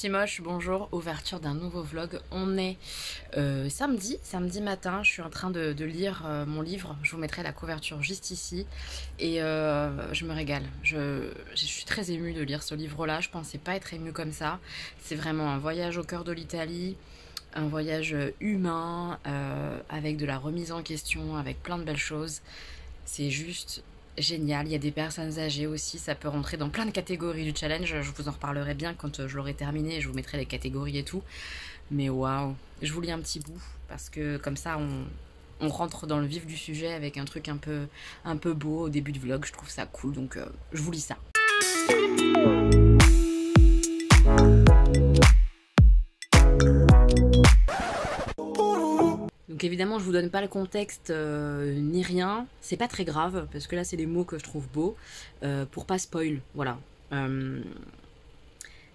Timoche, bonjour, ouverture d'un nouveau vlog. On est samedi matin, je suis en train de lire mon livre, je vous mettrai la couverture juste ici et je me régale. Je suis très émue de lire ce livre-là, je pensais pas être émue comme ça. C'est vraiment un voyage au cœur de l'Italie, un voyage humain avec de la remise en question, avec plein de belles choses. C'est juste génial, il y a des personnes âgées aussi, ça peut rentrer dans plein de catégories du challenge, je vous en reparlerai bien quand je l'aurai terminé, je vous mettrai les catégories et tout, mais waouh, je vous lis un petit bout, parce que comme ça on rentre dans le vif du sujet avec un truc un peu beau au début de vlog, je trouve ça cool, donc je vous lis ça. Donc évidemment je vous donne pas le contexte ni rien, c'est pas très grave parce que là c'est les mots que je trouve beaux pour pas spoil, voilà.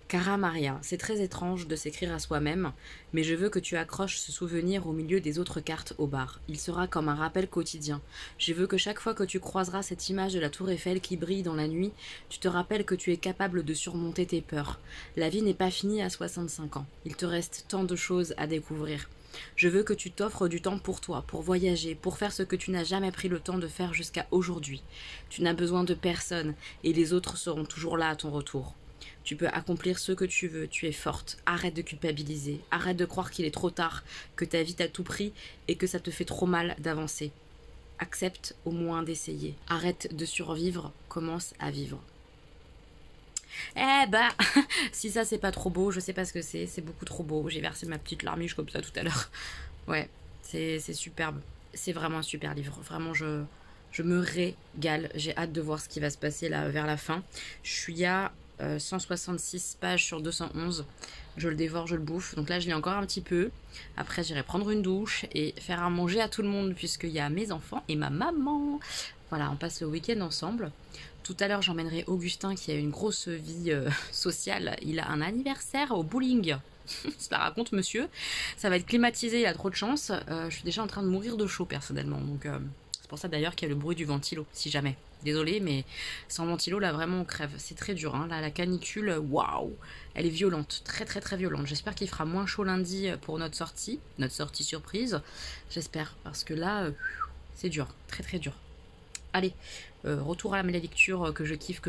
Cara Maria, c'est très étrange de s'écrire à soi-même, mais je veux que tu accroches ce souvenir au milieu des autres cartes au bar. Il sera comme un rappel quotidien. Je veux que chaque fois que tu croiseras cette image de la tour Eiffel qui brille dans la nuit, tu te rappelles que tu es capable de surmonter tes peurs. La vie n'est pas finie à 65 ans. Il te reste tant de choses à découvrir. Je veux que tu t'offres du temps pour toi, pour voyager, pour faire ce que tu n'as jamais pris le temps de faire jusqu'à aujourd'hui. Tu n'as besoin de personne et les autres seront toujours là à ton retour. Tu peux accomplir ce que tu veux, tu es forte. Arrête de culpabiliser, arrête de croire qu'il est trop tard, que ta vie t'a tout pris et que ça te fait trop mal d'avancer. Accepte au moins d'essayer. Arrête de survivre, commence à vivre. Eh bah, si ça c'est pas trop beau, je sais pas ce que c'est beaucoup trop beau. J'ai versé ma petite larmiche comme ça tout à l'heure. Ouais, c'est superbe. C'est vraiment un super livre. Vraiment, je me régale. J'ai hâte de voir ce qui va se passer là vers la fin. Je suis à 166 pages sur 211. Je le dévore, je le bouffe. Donc là, je lis encore un petit peu. Après, j'irai prendre une douche et faire à manger à tout le monde puisqu'il y a mes enfants et ma maman. Voilà, on passe le week-end ensemble. Tout à l'heure, j'emmènerai Augustin qui a une grosse vie sociale. Il a un anniversaire au bowling. Ça raconte, monsieur. Ça va être climatisé, il a trop de chance. Je suis déjà en train de mourir de chaud, personnellement. Donc, c'est pour ça d'ailleurs qu'il y a le bruit du ventilo, si jamais. Désolée, mais sans ventilo, là, vraiment, on crève. C'est très dur, hein. Là, la canicule, waouh, elle est violente. Très, très, très violente. J'espère qu'il fera moins chaud lundi pour notre sortie surprise. J'espère, parce que là, c'est dur. Très, très dur. Allez, retour à la lecture que je kiffe.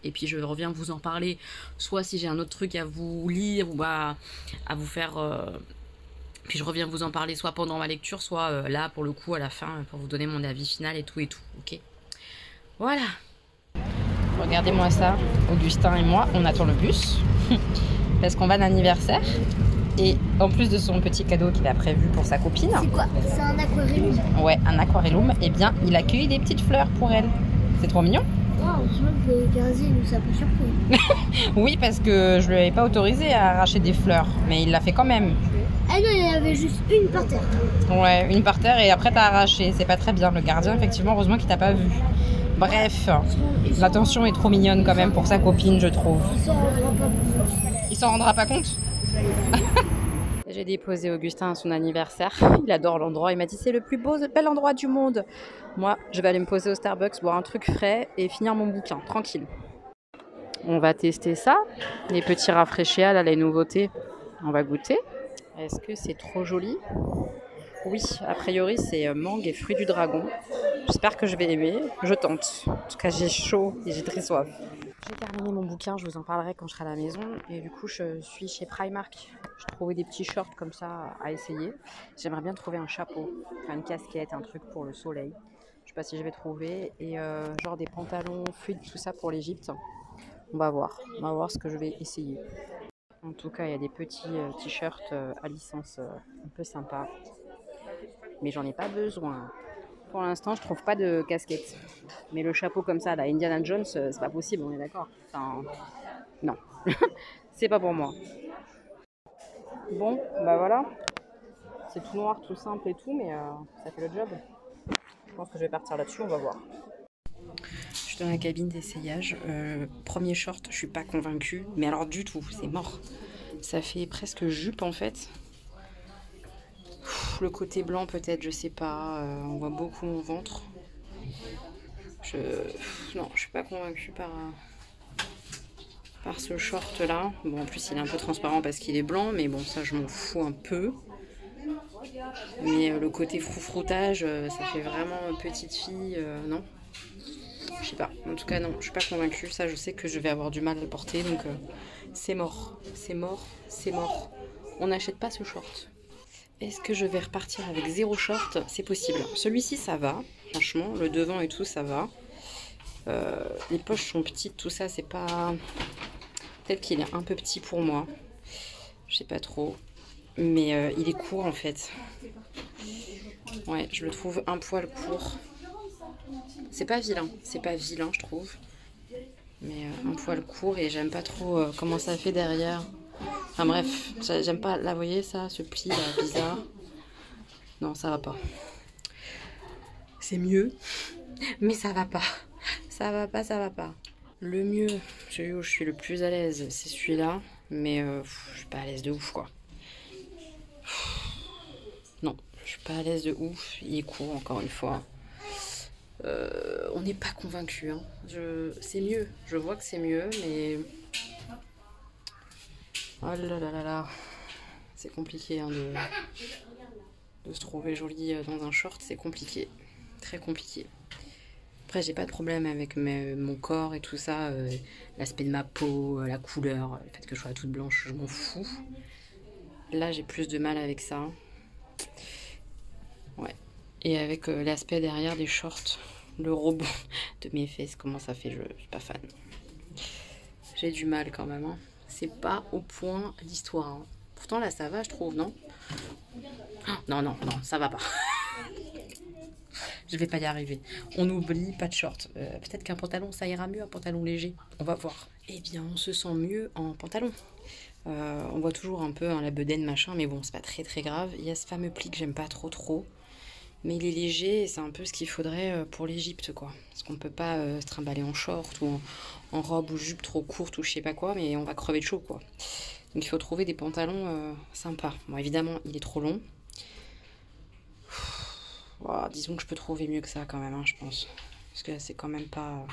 Et puis je reviens vous en parler, soit si j'ai un autre truc à vous lire ou à vous faire... Puis je reviens vous en parler soit pendant ma lecture, soit là pour le coup à la fin pour vous donner mon avis final et tout, ok. Voilà. Regardez-moi ça, Augustin et moi, on attend le bus parce qu'on va à l'anniversaire. Et en plus de son petit cadeau qu'il a prévu pour sa copine. C'est quoi? C'est un aquarium? Ouais, un aquarium. Eh bien, il a cueilli des petites fleurs pour elle. C'est trop mignon. Wow, je vois que le gardien nous a pas surpris. Oui, parce que je lui avais pas autorisé à arracher des fleurs. Mais il l'a fait quand même. Ah non, il y en avait juste une par terre. Ouais, une par terre et après t'as arraché. C'est pas très bien. Le gardien, effectivement, heureusement qu'il t'a pas vu. Bref, l'attention est trop mignonne quand même pour sa copine, je trouve. Il s'en rendra pas compte. J'ai déposé Augustin à son anniversaire. Il adore l'endroit. Il m'a dit c'est le plus bel endroit du monde. Moi, je vais aller me poser au Starbucks, boire un truc frais et finir mon bouquin, tranquille. On va tester ça. Les petits rafraîchis, là, les nouveautés. On va goûter. Est-ce que c'est trop joli? Oui, a priori, c'est mangue et fruits du dragon. J'espère que je vais aimer. Je tente. En tout cas, j'ai chaud et j'ai très soif. J'ai terminé mon bouquin, je vous en parlerai quand je serai à la maison. Et du coup, je suis chez Primark. Je trouvais des petits shorts comme ça à essayer. J'aimerais bien trouver un chapeau, enfin une casquette, un truc pour le soleil. Je sais pas si je vais trouver. Et genre des pantalons fluides, tout ça pour l'Égypte. On va voir ce que je vais essayer. En tout cas, il y a des petits t-shirts à licence un peu sympas. Mais j'en ai pas besoin. Pour l'instant, je trouve pas de casquette. Mais le chapeau comme ça, là, Indiana Jones, c'est pas possible, on est d'accord. Enfin, non, c'est pas pour moi. Bon, bah voilà. C'est tout noir, tout simple et tout, mais ça fait le job. Je pense que je vais partir là-dessus, on va voir. Je suis dans la cabine d'essayage. Premier short, je suis pas convaincue. Mais alors du tout, c'est mort. Ça fait presque jupe en fait. Le côté blanc peut-être, je sais pas. On voit beaucoup mon ventre. Non, je suis pas convaincue par par ce short là. Bon, en plus il est un peu transparent parce qu'il est blanc, mais bon, ça je m'en fous un peu. Mais le côté froufroutage, ça fait vraiment petite fille, non. Je sais pas, en tout cas non, je suis pas convaincue. Ça je sais que je vais avoir du mal à le porter, donc c'est mort, c'est mort, c'est mort. On n'achète pas ce short. Est-ce que je vais repartir avec 0 short? C'est possible. Celui-ci ça va, franchement, le devant et tout ça va. Les poches sont petites, tout ça c'est pas... Peut-être qu'il est un peu petit pour moi. Je sais pas trop. Mais il est court en fait. Ouais, je le trouve un poil court. C'est pas vilain je trouve. Mais un poil court et j'aime pas trop comment ça fait derrière. Enfin bref, j'aime pas, là vous voyez ça, ce pli là, bizarre. Non, ça va pas. C'est mieux, mais ça va pas. Ça va pas, ça va pas. Le mieux, celui où je suis le plus à l'aise, c'est celui-là. Mais je suis pas à l'aise de ouf quoi. Non, je suis pas à l'aise de ouf. Il est court encore une fois. On n'est pas convaincu. Hein. C'est mieux. Je vois que c'est mieux, mais... Oh là là là là. C'est compliqué hein, de se trouver jolie dans un short. C'est compliqué. Très compliqué. Après, j'ai pas de problème avec mon corps et tout ça. L'aspect de ma peau, la couleur, le fait que je sois toute blanche, je m'en fous. Là, j'ai plus de mal avec ça. Ouais. Et avec l'aspect derrière des shorts, le rebond de mes fesses, comment ça fait, je suis pas fan. J'ai du mal quand même. Hein. C'est pas au point l'histoire. Hein. Pourtant là ça va je trouve, non? Oh, non, non, non, ça va pas. Je vais pas y arriver. On oublie, pas de short. Peut-être qu'un pantalon ça ira mieux, un pantalon léger. On va voir. Eh bien on se sent mieux en pantalon. On voit toujours un peu hein, la bedaine machin, mais bon c'est pas très très grave. Il y a ce fameux pli que j'aime pas trop. Mais il est léger et c'est un peu ce qu'il faudrait pour l'Égypte, quoi. Parce qu'on peut pas se trimballer en short ou en robe ou jupe trop courte ou je sais pas quoi, mais on va crever de chaud, quoi. Donc il faut trouver des pantalons sympas. Bon, évidemment, il est trop long. Oh, disons que je peux trouver mieux que ça quand même, hein, je pense. Parce que c'est quand même pas...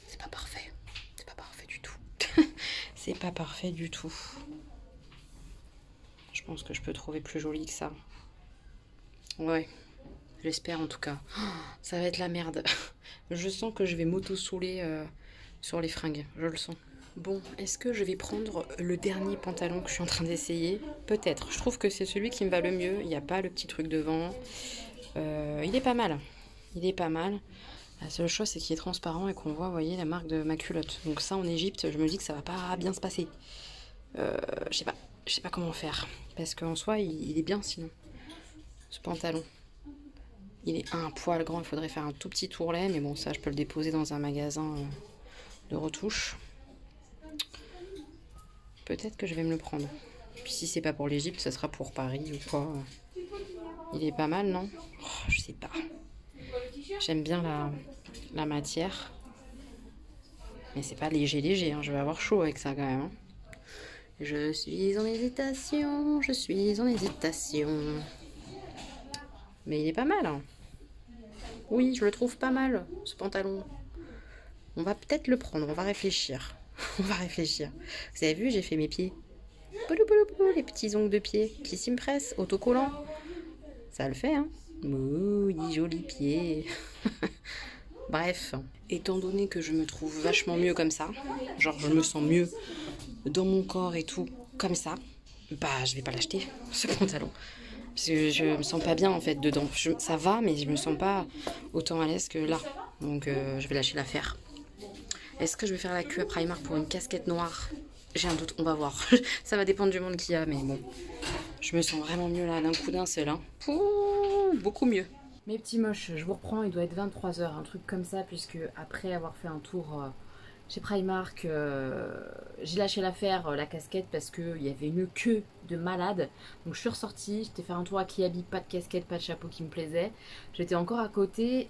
C'est pas parfait. C'est pas parfait du tout. C'est pas parfait du tout. Je pense que je peux trouver plus joli que ça. Ouais, j'espère en tout cas. Oh, ça va être la merde. Je sens que je vais m'auto-saouler sur les fringues. Je le sens. Bon, est-ce que je vais prendre le dernier pantalon que je suis en train d'essayer? Peut-être. Je trouve que c'est celui qui me va le mieux. Il n'y a pas le petit truc devant. Il est pas mal. Il est pas mal. La seule chose, c'est qu'il est transparent et qu'on voit, vous voyez, la marque de ma culotte. Donc ça, en Égypte, je me dis que ça va pas bien se passer. Je sais pas. Je sais pas comment faire. Parce qu'en soi, il est bien sinon. Ce pantalon. Il est un poil grand, il faudrait faire un tout petit tourlet, mais bon, ça, je peux le déposer dans un magasin de retouche. Peut-être que je vais me le prendre. Puis si c'est pas pour l'Égypte, ça sera pour Paris ou quoi. Il est pas mal, non? Oh, je sais pas. J'aime bien la matière. Mais c'est pas léger, hein. Je vais avoir chaud avec ça quand même. Hein. Je suis en hésitation, je suis en hésitation. Mais il est pas mal. Hein. Oui, je le trouve pas mal, ce pantalon. On va peut-être le prendre, on va réfléchir. On va réfléchir. Vous avez vu, j'ai fait mes pieds. Les petits ongles de pied. Qui s'y me presse, autocollant. Ça le fait, hein. Oui, joli pied. Bref, étant donné que je me trouve vachement mieux comme ça, genre je me sens mieux dans mon corps et tout, comme ça, bah je vais pas l'acheter, ce pantalon. Parce que je me sens pas bien en fait dedans. Ça va, mais je me sens pas autant à l'aise que là. Donc je vais lâcher l'affaire. Est-ce que je vais faire la queue à Primark pour une casquette noire? J'ai un doute, on va voir. Ça va dépendre du monde qu'il y a, mais bon. Je me sens vraiment mieux là, d'un coup d'un seul. Hein. Ouh, beaucoup mieux. Mes petits moches, je vous reprends, il doit être 23 h, un truc comme ça, puisque après avoir fait un tour chez Primark, j'ai lâché l'affaire, la casquette, parce qu'il y avait une queue de malade. Donc je suis ressortie, j'étais faire un tour à Kiabi, pas de casquette, pas de chapeau qui me plaisait. J'étais encore à côté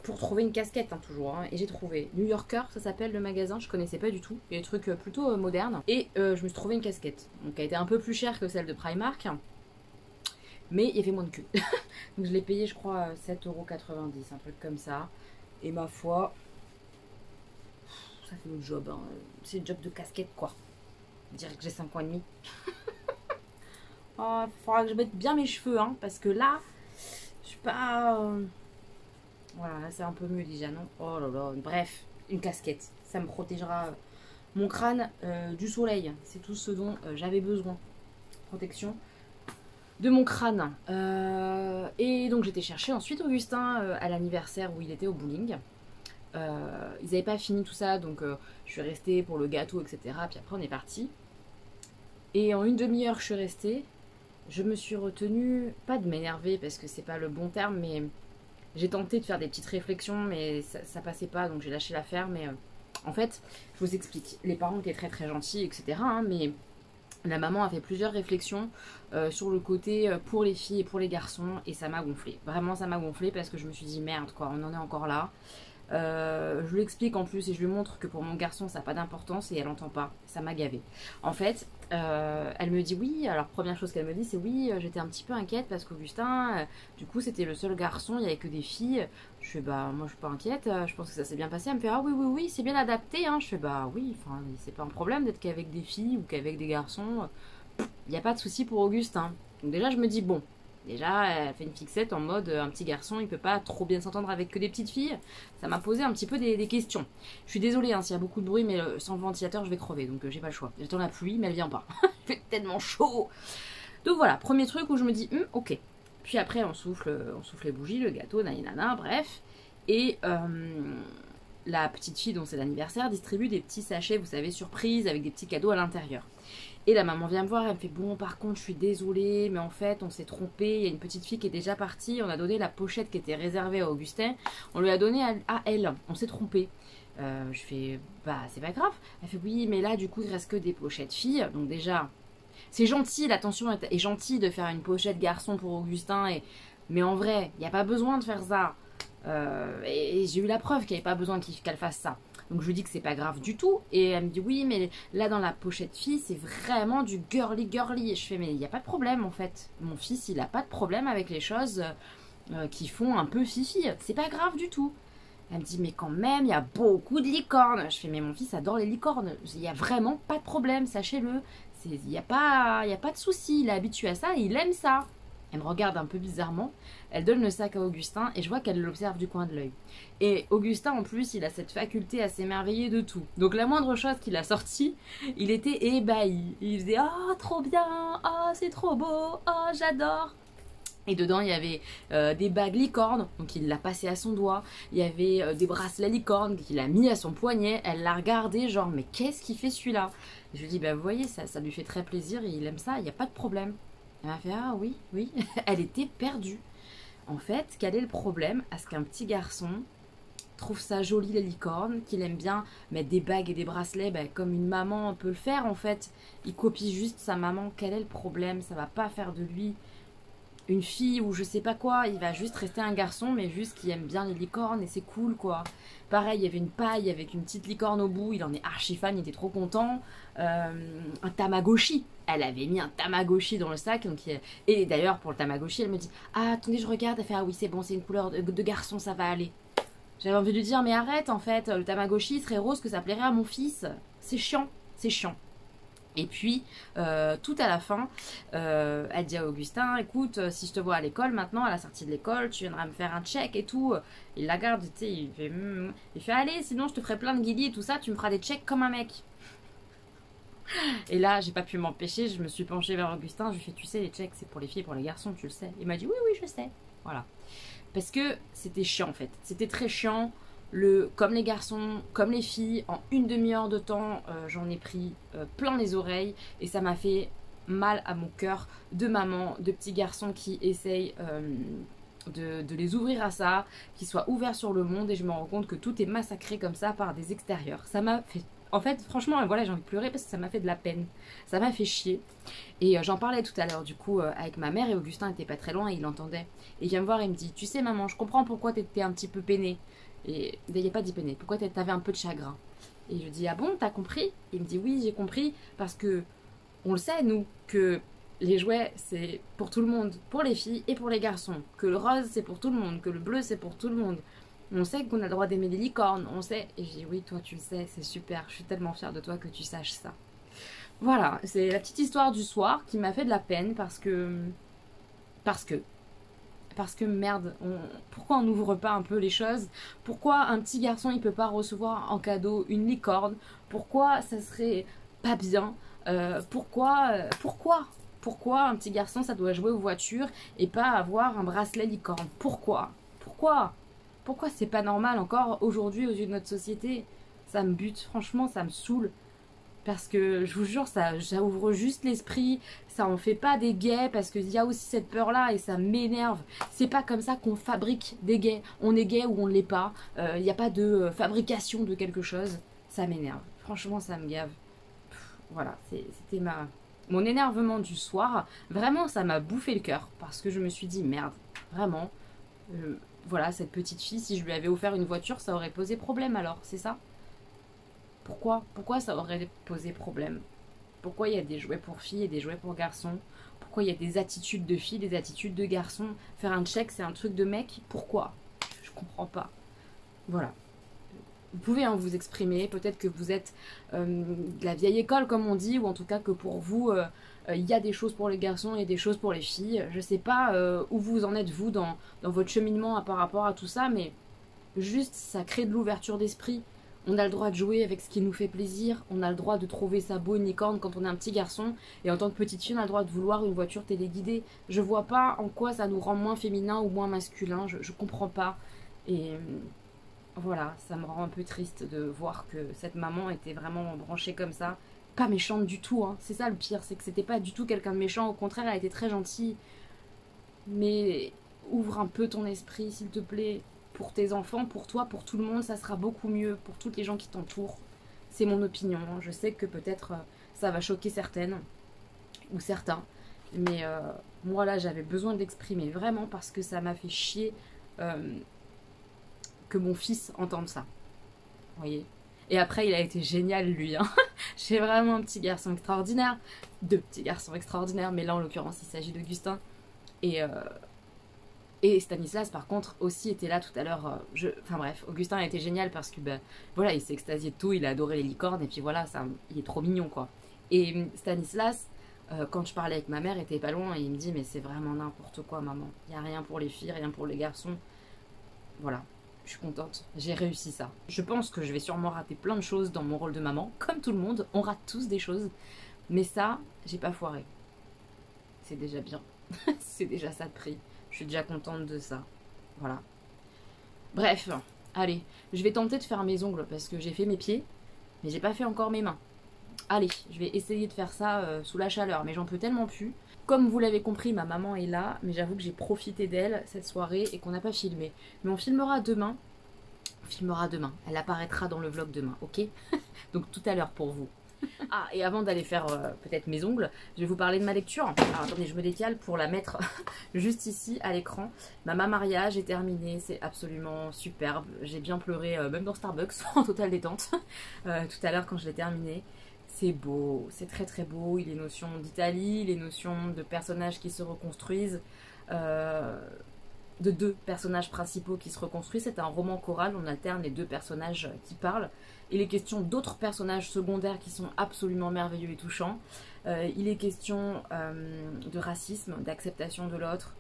pour trouver une casquette, hein, toujours, hein, et j'ai trouvé New Yorker, ça s'appelle le magasin, je connaissais pas du tout. Il y a des trucs plutôt modernes, et je me suis trouvé une casquette, donc elle était un peu plus chère que celle de Primark. Mais il y avait moins de queue. Donc je l'ai payé, je crois, 7,90 €, un truc comme ça. Et ma foi, ça fait le job. Hein. C'est le job de casquette, quoi. Je dirais que j'ai 5 ans et demi. Oh, faudra que je mette bien mes cheveux, hein, parce que là, je suis pas... Voilà, là c'est un peu mieux déjà, non? Oh là là, bref, une casquette. Ça me protégera mon crâne du soleil. C'est tout ce dont j'avais besoin. Protection de mon crâne. Et donc j'étais chercher ensuite Augustin à l'anniversaire où il était au bowling. Ils n'avaient pas fini tout ça, donc je suis restée pour le gâteau, etc. Puis après on est parti. Et en une demi-heure je suis restée. Je me suis retenue, pas de m'énerver parce que c'est pas le bon terme, mais j'ai tenté de faire des petites réflexions, mais ça passait pas, donc j'ai lâché l'affaire. Mais en fait, je vous explique. Les parents étaient très très gentils, etc. Hein, mais la maman a fait plusieurs réflexions sur le côté pour les filles et pour les garçons, et ça m'a gonflé. Vraiment, ça m'a gonflé parce que je me suis dit merde, quoi, on en est encore là. Je lui explique en plus et je lui montre que pour mon garçon ça n'a pas d'importance et elle n'entend pas, ça m'a gavé. En fait, elle me dit oui, alors première chose qu'elle me dit c'est oui, j'étais un petit peu inquiète parce qu'Augustin, du coup c'était le seul garçon, il n'y avait que des filles. Je fais bah moi je suis pas inquiète, je pense que ça s'est bien passé. Elle me fait ah oui oui oui c'est bien adapté, hein. Je fais bah oui, enfin c'est pas un problème d'être qu'avec des filles ou qu'avec des garçons, il n'y a pas de souci pour Augustin. Donc déjà je me dis bon. Déjà, elle fait une fixette en mode un petit garçon, il peut pas trop bien s'entendre avec que des petites filles. Ça m'a posé un petit peu des questions. Je suis désolée hein, s'il y a beaucoup de bruit, mais sans le ventilateur, je vais crever, donc j'ai pas le choix. J'attends la pluie, mais elle vient pas. Il fait tellement chaud. Donc voilà, premier truc où je me dis, ok. Puis après, on souffle les bougies, le gâteau, nanana, bref. Et la petite fille dont c'est l'anniversaire distribue des petits sachets, vous savez, surprise, avec des petits cadeaux à l'intérieur. Et la maman vient me voir, elle me fait bon par contre je suis désolée mais en fait on s'est trompé, il y a une petite fille qui est déjà partie, on a donné la pochette qui était réservée à Augustin, on lui a donné à elle, on s'est trompé. Je fais bah c'est pas grave, elle fait oui mais là du coup il reste que des pochettes filles, donc déjà c'est gentil, l'attention est gentille de faire une pochette garçon pour Augustin, mais en vrai il n'y a pas besoin de faire ça. Et j'ai eu la preuve qu'il n'y avait pas besoin qu'elle fasse ça. Donc je lui dis que c'est pas grave du tout. Et elle me dit oui mais là dans la pochette fille c'est vraiment du girly girly. Et je fais mais il n'y a pas de problème en fait. Mon fils il a pas de problème avec les choses qui font un peu fifi. C'est pas grave du tout. Elle me dit mais quand même il y a beaucoup de licornes. Je fais mais mon fils adore les licornes. Il n'y a vraiment pas de problème, sachez-le. Il n'y a pas de souci. Il est habitué à ça et il aime ça. Elle me regarde un peu bizarrement, elle donne le sac à Augustin et je vois qu'elle l'observe du coin de l'œil. Et Augustin en plus, il a cette faculté à s'émerveiller de tout. Donc la moindre chose qu'il a sortie, il était ébahi. Il faisait « Oh, trop bien! Oh, c'est trop beau! Oh, j'adore !» Et dedans, il y avait des bagues licornes, donc il l'a passé à son doigt. Il y avait des bracelets licornes qu'il a mis à son poignet. Elle l'a regardé, genre, mais qu'est-ce qu'il fait celui-là? Je lui dis, bah vous voyez, ça lui fait très plaisir et il aime ça, il n'y a pas de problème. Elle m'a fait ah oui, oui. Elle était perdue. En fait, quel est le problème à ce qu'un petit garçon trouve ça joli les licornes, qu'il aime bien mettre des bagues et des bracelets comme une maman peut le faire en fait. Il copie juste sa maman. Quel est le problème? Ça va pas faire de lui une fille ou je sais pas quoi. Il va juste rester un garçon mais juste qui aime bien les licornes et c'est cool quoi. Pareil, il y avait une paille avec une petite licorne au bout. Il en est archi fan, il était trop content. Un Tamagotchi. Elle avait mis un Tamagotchi dans le sac. Donc, et d'ailleurs, pour le Tamagotchi, elle me dit ah, attendez, je regarde. Elle fait ah oui, c'est bon, c'est une couleur de garçon, ça va aller. J'avais envie de lui dire mais arrête, en fait, le Tamagotchi serait rose, que ça plairait à mon fils. C'est chiant, c'est chiant. Et puis, tout à la fin, elle dit à Augustin, écoute, si je te vois à l'école maintenant, à la sortie de l'école, tu viendras me faire un check et tout. Il la garde, tu sais, il fait allez, sinon je te ferai plein de guillis et tout ça, tu me feras des checks comme un mec. Et là, j'ai pas pu m'empêcher, je me suis penchée vers Augustin, je lui ai fait, tu sais, les checks, c'est pour les filles et pour les garçons, tu le sais. Il m'a dit, oui, oui, je sais. Voilà. Parce que c'était chiant, en fait. C'était très chiant. Comme les garçons, comme les filles, en une demi-heure de temps, j'en ai pris plein les oreilles. Et ça m'a fait mal à mon cœur de maman, de petits garçons qui essayent de les ouvrir à ça, qui soient ouverts sur le monde. Et je me rends compte que tout est massacré comme ça par des extérieurs. Ça m'a fait... En fait, franchement, voilà, j'ai envie de pleurer parce que ça m'a fait de la peine. Ça m'a fait chier. Et j'en parlais tout à l'heure, du coup, avec ma mère. Et Augustin n'était pas très loin et il l'entendait. Et il vient me voir et il me dit, tu sais, maman, je comprends pourquoi t'étais un petit peu peinée. Et il n'y a pas dit peinée. Pourquoi t'avais un peu de chagrin? Et je dis, ah bon, t'as compris? Il me dit, oui, j'ai compris. Parce que on le sait, nous, que les jouets, c'est pour tout le monde. Pour les filles et pour les garçons. Que le rose, c'est pour tout le monde. Que le bleu, c'est pour tout le monde. On sait qu'on a le droit d'aimer les licornes, on sait. Et j'ai dit oui, toi tu le sais, c'est super, je suis tellement fière de toi que tu saches ça. Voilà, c'est la petite histoire du soir qui m'a fait de la peine parce que... Parce que merde, pourquoi on n'ouvre pas un peu les choses? Pourquoi un petit garçon il peut pas recevoir en cadeau une licorne? Pourquoi ça serait pas bien? Pourquoi un petit garçon ça doit jouer aux voitures et pas avoir un bracelet licorne? Pourquoi c'est pas normal encore aujourd'hui aux yeux de notre société? Ça me bute, franchement ça me saoule. Parce que je vous jure, ça ouvre juste l'esprit, ça en fait pas des gays, parce qu'il y a aussi cette peur-là et ça m'énerve. C'est pas comme ça qu'on fabrique des gays. On est gay ou on ne l'est pas. Il n'y a pas de fabrication de quelque chose. Ça m'énerve. Franchement, ça me gave. Voilà, c'était mon énervement du soir. Vraiment, ça m'a bouffé le cœur. Parce que je me suis dit, merde, vraiment. Voilà, cette petite fille, si je lui avais offert une voiture, ça aurait posé problème alors, c'est ça? Pourquoi ça aurait posé problème? Pourquoi il y a des jouets pour filles et des jouets pour garçons? Pourquoi il y a des attitudes de filles, des attitudes de garçons? Faire un check, c'est un truc de mec? Pourquoi? Je comprends pas. Voilà. Vous pouvez vous exprimer, peut-être que vous êtes de la vieille école comme on dit, ou en tout cas que pour vous, il y a des choses pour les garçons et des choses pour les filles. Je sais pas où vous en êtes vous dans votre cheminement par rapport à tout ça, mais juste ça crée de l'ouverture d'esprit. On a le droit de jouer avec ce qui nous fait plaisir, on a le droit de trouver ça beau une licorne quand on est un petit garçon, et en tant que petite fille on a le droit de vouloir une voiture téléguidée. Je vois pas en quoi ça nous rend moins féminin ou moins masculin, je comprends pas. Et voilà, ça me rend un peu triste de voir que cette maman était vraiment branchée comme ça. Pas méchante du tout, hein. C'est ça le pire, c'est que c'était pas du tout quelqu'un de méchant, au contraire elle était très gentille. Mais ouvre un peu ton esprit s'il te plaît. Pour tes enfants, pour toi, pour tout le monde, ça sera beaucoup mieux, pour toutes les gens qui t'entourent. C'est mon opinion, je sais que peut-être ça va choquer certaines, ou certains, mais moi là j'avais besoin de l'exprimer, vraiment, parce que ça m'a fait chier que mon fils entende ça, vous voyez. Et après il a été génial lui, hein. J'ai vraiment un petit garçon extraordinaire, deux petits garçons extraordinaires, mais là en l'occurrence il s'agit d'Augustin, et Stanislas, par contre, aussi était là tout à l'heure. Enfin bref, Augustin a été génial parce que, voilà, il s'est extasié de tout, il a adoré les licornes, et puis voilà, il est trop mignon, quoi. Et Stanislas, quand je parlais avec ma mère, était pas loin, et il me dit, mais c'est vraiment n'importe quoi, maman. Il n'y a rien pour les filles, rien pour les garçons. Voilà, je suis contente, j'ai réussi ça. Je pense que je vais sûrement rater plein de choses dans mon rôle de maman, comme tout le monde, on rate tous des choses. Mais ça, j'ai pas foiré. C'est déjà bien. C'est déjà ça de prix. Je suis déjà contente de ça. Voilà. Bref, allez, je vais tenter de faire mes ongles parce que j'ai fait mes pieds, mais j'ai pas fait encore mes mains. Allez, je vais essayer de faire ça sous la chaleur, mais j'en peux tellement plus. Comme vous l'avez compris, ma maman est là, mais j'avoue que j'ai profité d'elle cette soirée et qu'on n'a pas filmé. Mais on filmera demain. On filmera demain. Elle apparaîtra dans le vlog demain, ok? Donc tout à l'heure pour vous. Ah, et avant d'aller faire peut-être mes ongles, je vais vous parler de ma lecture. Alors attendez, je me décale pour la mettre juste ici à l'écran. Ma mariage est terminée, c'est absolument superbe. J'ai bien pleuré, même dans Starbucks, en totale détente, tout à l'heure quand je l'ai terminé. C'est beau, c'est très très beau. Il y a les notions d'Italie, les notions de personnages qui se reconstruisent. De deux personnages principaux qui se reconstruisent. C'est un roman choral, on alterne les deux personnages qui parlent. Il est question d'autres personnages secondaires qui sont absolument merveilleux et touchants. Il est question de racisme, d'acceptation de l'autre,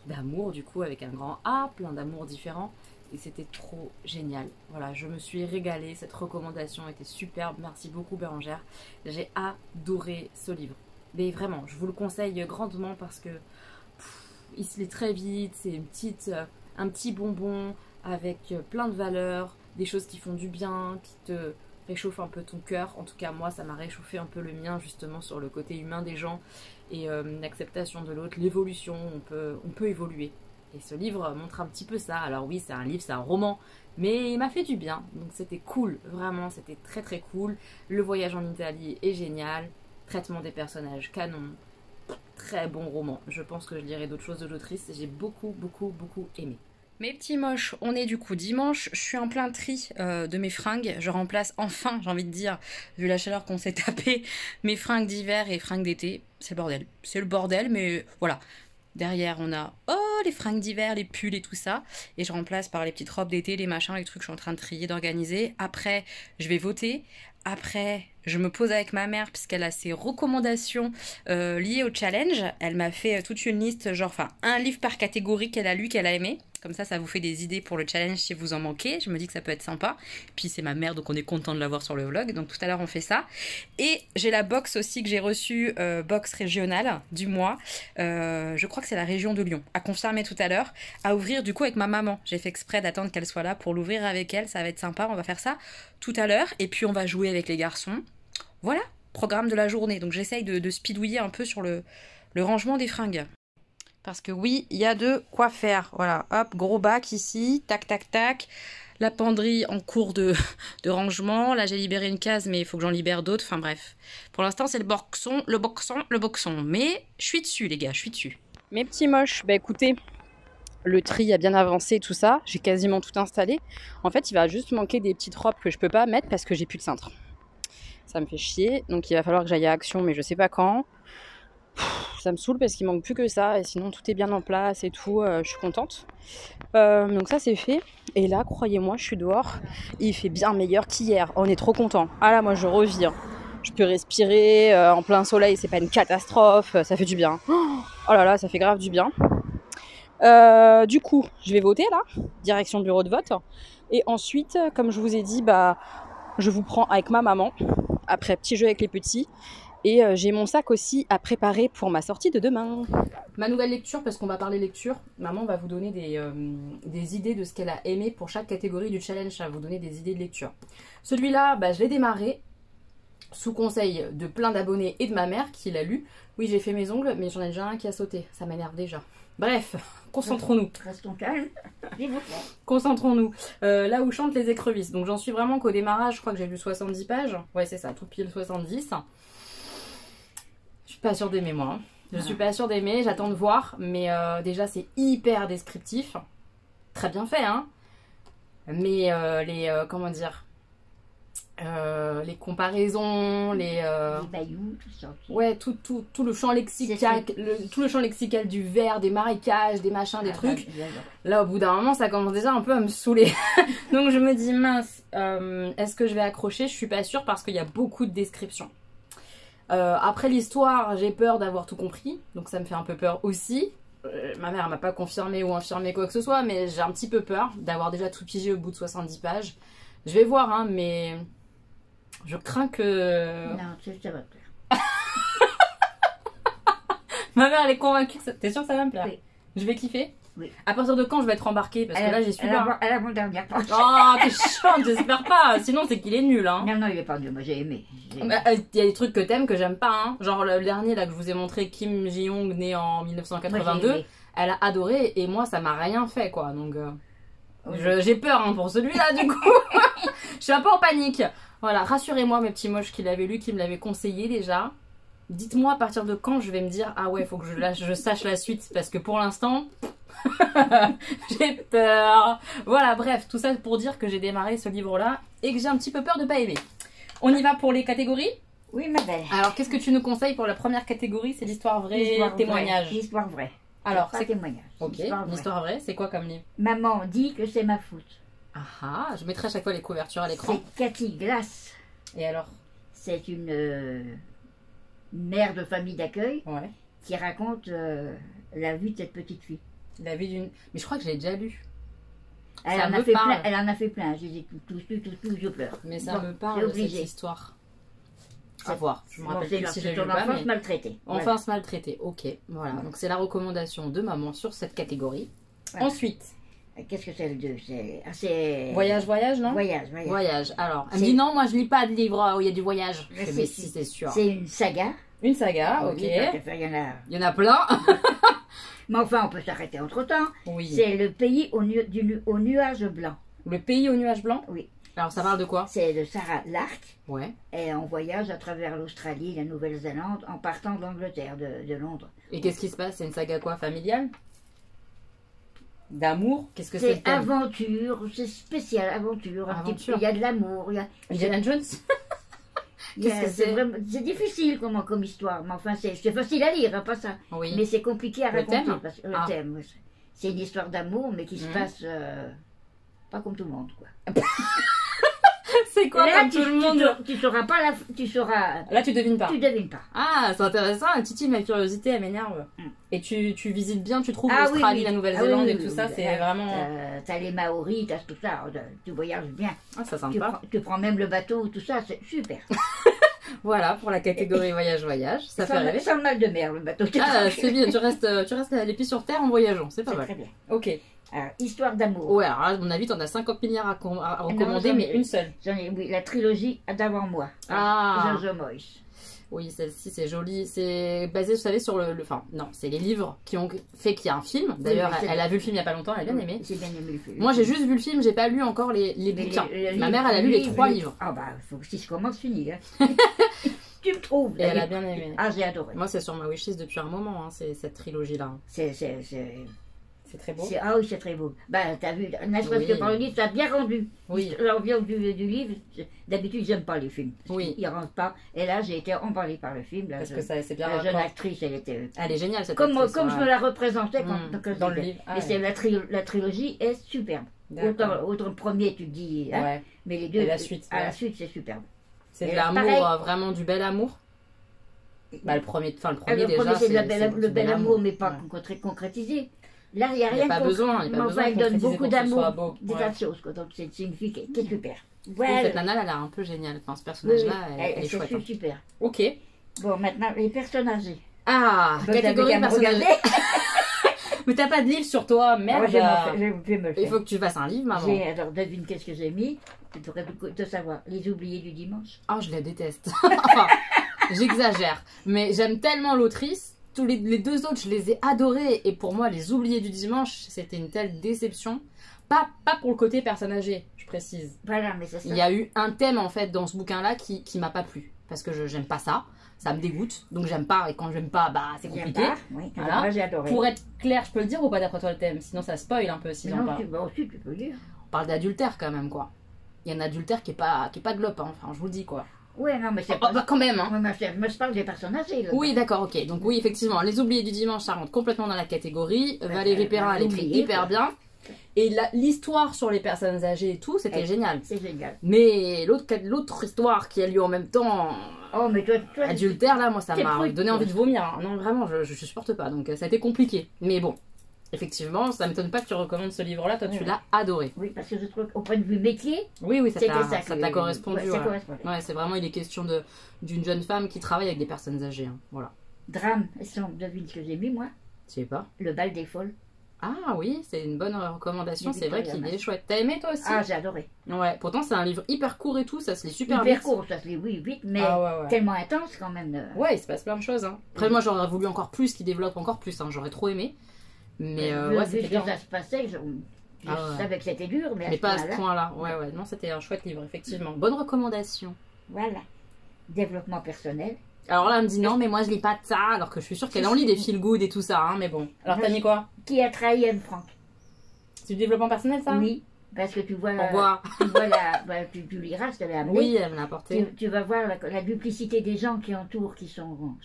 d'amour du coup avec un grand A, plein d'amours différents. Et c'était trop génial. Voilà, je me suis régalée, cette recommandation était superbe. Merci beaucoup Bérangère. J'ai adoré ce livre. Mais vraiment, je vous le conseille grandement parce que il se lit très vite, c'est un petit bonbon avec plein de valeurs, des choses qui font du bien, qui te réchauffent un peu ton cœur. En tout cas, moi, ça m'a réchauffé un peu le mien, justement, sur le côté humain des gens et l'acceptation de l'autre, l'évolution, on peut évoluer. Et ce livre montre un petit peu ça. Alors oui, c'est un livre, c'est un roman, mais il m'a fait du bien. Donc c'était cool, vraiment, c'était très très cool. Le voyage en Italie est génial. Traitement des personnages, canon. Très bon roman. Je pense que je lirai d'autres choses de l'autrice. J'ai beaucoup, beaucoup, beaucoup aimé. Mes petits moches, on est du coup dimanche. Je suis en plein tri de mes fringues. Je remplace enfin, j'ai envie de dire, vu la chaleur qu'on s'est tapé, mes fringues d'hiver et fringues d'été. C'est le bordel. C'est le bordel, mais voilà. Derrière, on a... Oh, les fringues d'hiver, les pulls et tout ça. Et je remplace par les petites robes d'été, les machins, les trucs que je suis en train de trier, d'organiser. Après, je vais voter. Après, je me pose avec ma mère puisqu'elle a ses recommandations liées au challenge. Elle m'a fait toute une liste, genre, enfin, un livre par catégorie qu'elle a lu, qu'elle a aimé. Comme ça vous fait des idées pour le challenge si vous en manquez. Je me dis que ça peut être sympa. Puis c'est ma mère, donc on est content de l'avoir sur le vlog. Donc tout à l'heure, on fait ça. Et j'ai la box aussi que j'ai reçue, box régionale du mois. Je crois que c'est la région de Lyon. À confirmer tout à l'heure. À ouvrir du coup avec ma maman. J'ai fait exprès d'attendre qu'elle soit là pour l'ouvrir avec elle. Ça va être sympa. On va faire ça tout à l'heure. Et puis on va jouer avec les garçons. Voilà, programme de la journée. Donc j'essaye de speedouiller un peu sur le rangement des fringues. Parce que oui, il y a de quoi faire. Voilà, hop, gros bac ici, tac, tac, tac. La penderie en cours de rangement. Là, j'ai libéré une case, mais il faut que j'en libère d'autres. Enfin bref. Pour l'instant, c'est le boxon, le boxon, le boxon. Mais je suis dessus, les gars, je suis dessus. Mes petits moches, bah écoutez, le tri a bien avancé et tout ça. J'ai quasiment tout installé. En fait, il va juste manquer des petites robes que je peux pas mettre parce que j'ai plus de cintre. Ça me fait chier. Donc, il va falloir que j'aille à Action, mais je sais pas quand. Ça me saoule parce qu'il manque plus que ça et sinon tout est bien en place et tout, je suis contente. Donc ça c'est fait et là croyez-moi je suis dehors, il fait bien meilleur qu'hier, on est trop content. Ah là moi je reviens, je peux respirer en plein soleil, c'est pas une catastrophe, ça fait du bien. Oh là là ça fait grave du bien. Du coup je vais voter là, direction bureau de vote et ensuite comme je vous ai dit bah je vous prends avec ma maman après petit jeu avec les petits. Et j'ai mon sac aussi à préparer pour ma sortie de demain. Ma nouvelle lecture, parce qu'on va parler lecture, maman va vous donner des idées de ce qu'elle a aimé pour chaque catégorie du challenge. Elle va vous donner des idées de lecture. Celui-là, bah, je l'ai démarré sous conseil de plein d'abonnés et de ma mère qui l'a lu. Oui, j'ai fait mes ongles, mais j'en ai déjà un qui a sauté. Ça m'énerve déjà. Bref, concentrons-nous. Restons calmes. Concentrons-nous. Là où chantent les écrevisses. Donc j'en suis vraiment qu'au démarrage, je crois que j'ai lu 70 pages. Ouais, c'est ça, tout pile 70. Je suis pas sûre d'aimer moi. Je suis pas sûre d'aimer, j'attends de voir. Mais déjà c'est hyper descriptif. Très bien fait hein. Mais comment dire, les comparaisons, les bailloux, tout ça. Ouais, tout le champ lexical, tout le champ lexical du verre, des marécages, des machins, des trucs. Là au bout d'un moment ça commence déjà un peu à me saouler. Donc je me dis mince, est-ce que je vais accrocher? Je suis pas sûre parce qu'il y a beaucoup de descriptions. Après l'histoire, j'ai peur d'avoir tout compris, donc ça me fait un peu peur aussi. Ma mère m'a pas confirmé ou infirmé quoi que ce soit, mais j'ai un petit peu peur d'avoir déjà tout pigé au bout de 70 pages. Je vais voir, hein, mais je crains que... Non, ça va te plaire. Ma mère elle est convaincue que ça... T'es sûre que ça va me plaire? Oui. Je vais kiffer? Oui. À partir de quand je vais être embarquée? Parce que là j'y suis pas. À l'avant-dernière page. Oh, t'es chiante, j'espère pas. Sinon c'est qu'il est nul, hein. Non, il est pas nul, moi j'ai aimé. Il y a des trucs que t'aimes que j'aime pas, hein. Genre le dernier là que je vous ai montré, Kim Ji-young, né en 1982, elle a adoré et moi ça m'a rien fait quoi. Donc j'ai peur hein, pour celui-là du coup. Je suis un peu en panique. Voilà, rassurez-moi mes petits moches qui l'avaient lu, qui me l'avaient conseillé déjà. Dites-moi à partir de quand je vais me dire ah ouais faut que je sache la suite parce que pour l'instant j'ai peur. Voilà bref tout ça pour dire que j'ai démarré ce livre là et que j'ai un petit peu peur de pas aimer. On y va pour les catégories? Oui ma belle. Alors qu'est-ce que tu nous conseilles pour la première catégorie? C'est l'histoire vraie, témoignage. L'histoire vraie. Alors c'est témoignage. Ok, l'histoire vraie, c'est quoi comme livre? Maman dit que c'est ma faute. Ah, je mettrai à chaque fois les couvertures à l'écran. C'est Cathy Glass. Et alors? C'est une mère de famille d'accueil qui raconte la vie de cette petite fille. La vie d'une... Mais je crois que je l'ai déjà lu. Elle en a fait plein. Je les ai tous, je pleure. Mais ça me parle, cette histoire. À voir. Je me rappelle plus si j'ai lu ou pas. Enfance maltraitée. Enfance maltraitée, ok. Voilà, donc c'est la recommandation de maman sur cette catégorie. Voilà. Ensuite... Qu'est-ce que c'est le 2? C'est voyage, non? Voyage. Alors, elle me dit non, moi je lis pas de livres où il y a du voyage. Mais si, c'est sûr. C'est une saga. Une saga, ok. Il y en a plein. Mais enfin, on peut s'arrêter entre temps. Oui. C'est le pays au nuage blanc. Le pays au nuage blanc? Oui. Alors, ça parle de quoi? C'est de Sarah Lark. Ouais. Et on voyage à travers l'Australie, la Nouvelle-Zélande, en partant de l'Angleterre, de Londres. Et qu'est-ce qui se passe? C'est une saga quoi? Familiale? D'amour? Qu'est-ce que c'est? C'est aventure, c'est spécial, aventure. Il y a de l'amour. Indiana Jones? C'est difficile comme histoire, mais enfin c'est facile à lire, hein, pas ça. Oui. Mais c'est compliqué à raconter. Thème? Parce que le thème, c'est une histoire d'amour, mais qui se passe pas comme tout le monde, quoi. C'est quoi là, comme tout le monde? Tu sauras pas tu sauras. Là, tu devines pas. Tu devines pas. Ah, c'est intéressant. Titi, ma curiosité, elle m'énerve. Et tu visites bien, tu trouves Ah, l'Australie, oui, la Nouvelle-Zélande et tout oui, ça, c'est vraiment. T'as les Maoris, t'as tout ça. Tu voyages bien. Ah, ça sympa. Tu prends même le bateau, tout ça, c'est super. Voilà pour la catégorie voyage. Ça fait rêver. Sans le mal de mer, le bateau. Ah, c'est bien. Tu restes les pieds sur terre en voyageant. C'est pas mal. Très bien. Ok. Alors, histoire d'amour. Ouais, alors à mon avis, t'en as 50 milliards à recommander, mais une seule. J'en ai, oui, la trilogie d'avant moi. Ah. Jojo Moyes. Oui, celle-ci, c'est joli. C'est basé, vous savez, sur enfin, non, c'est les livres qui ont fait qu'il y a un film. D'ailleurs, elle a vu le film il y a pas longtemps, elle a bien aimé. J'ai bien aimé le film. Moi, j'ai juste vu le film, j'ai pas lu encore les bouquins. Ma mère, elle a lu les 3 livres. Ah bah, faut que si je commence, finis. Hein. Tu me trouves. Et elle a bien aimé. Ah, j'ai adoré. Moi, c'est sur ma wishlist depuis un moment, hein, cette trilogie-là. C'est très beau. Ah oui, c'est très beau. Bah, t'as vu, n'est-ce pas que par le livre, ça a bien rendu. Oui. Alors, bien du livre, d'habitude, j'aime pas les films. Oui. Ils rentrent pas. Et là, j'ai été emballée par le film. Parce que ça, c'est bien. La jeune actrice, elle était. Elle est géniale, cette comme actrice. Comme je me la représentais dans le livre. Et c'est la trilogie est superbe. Autant le premier, tu te dis. Hein, ouais. Mais les deux. Et la suite. À la suite, c'est superbe. C'est de l'amour, vraiment du bel amour. Bah, le premier déjà, c'est le bel amour, mais pas concrétisé. Là, il n'y a rien. Il n'y a pas besoin. Elle donne beaucoup d'amour, des tas de choses. Donc, c'est une fille qui est super. Ouais, cette nana, elle a l'air un peu géniale. Enfin, ce personnage-là, elle est chouette. C'est super. Ok. Bon, maintenant, les personnes âgées. Ah, catégorie personnage. Mais t'as pas de livre sur toi, merde. Il faut que tu fasses un livre, maman. Alors, devine qu'est-ce que j'ai mis. Tu devrais te savoir. Les oubliés du dimanche. Oh, je la déteste. Enfin, j'exagère. Mais j'aime tellement l'autrice. Tous les deux autres, je les ai adorés. Et pour moi, Les Oubliés du dimanche, c'était une telle déception. Pas pour le côté personne âgée, je précise. Voilà, mais c'est ça. Il y a eu un thème, en fait, dans ce bouquin-là qui m'a pas plu. Parce que j'aime pas ça. Ça me dégoûte. Donc, j'aime pas. Et quand j'aime pas, bah, c'est compliqué. Oui, voilà. Moi, j'ai adoré. Pour être clair, je peux le dire ou pas d'après toi le thème? Sinon, ça spoil un peu. Si non, tu peux le dire. On parle d'adultère, quand même, quoi. Il y a un adultère qui est pas glope, hein. Enfin, je vous le dis, quoi. Oui, non, mais c'est pas... bah, quand même, hein. Moi, je parle des personnes âgées, là. Oui, d'accord, ok. Donc, oui, effectivement, Les Oubliés du dimanche, ça rentre complètement dans la catégorie. Valérie Perrin, elle écrit hyper bien. Et l'histoire sur les personnes âgées et tout, c'était génial. C'est génial. Mais l'autre histoire qui a lieu en même temps... Oh, mais toi adultère, là, moi, ça m'a donné envie de vomir. Hein. Non, vraiment, je supporte pas. Donc, ça a été compliqué. Mais bon, effectivement, ça m'étonne pas que tu recommandes ce livre-là. Toi, tu l'as adoré. Oui, parce que je trouve qu'au point de vue métier, oui, ça t'a correspondu. Ouais, c'est vraiment, il est question d'une jeune femme qui travaille avec des personnes âgées. Hein. Voilà. Drame, devine ce que j'ai mis, moi. Je sais pas. Le bal des folles. Ah oui, c'est une bonne recommandation, c'est vrai qu'il est chouette. T'as aimé toi aussi? Ah, j'ai adoré. Ouais, pourtant c'est un livre hyper court et tout, ça se lit super vite. Hyper court, ça se lit, oui, vite, mais tellement intense quand même. Ouais, il se passe plein de choses. Hein. Après, moi j'aurais voulu encore plus, qu'il développe encore plus, hein. J'aurais trop aimé. Mais ouais, c'était bien. Ça se passait, je savais que c'était dur, mais pas à ce point-là. Ouais, non, c'était un chouette livre, effectivement. Bonne recommandation. Voilà. Développement personnel. Alors là, elle me dit non, mais moi je lis pas de ça, alors que je suis sûre qu'elle en lit des feel good et tout ça, hein, mais bon. Alors t'as mis quoi? Qui a trahi Anne Frank? C'est du développement personnel, ça? Oui, parce que tu vois tu liras, je t'avais amené. Oui, elle me l'a apporté. Tu vas voir la duplicité des gens qui entourent, qui sont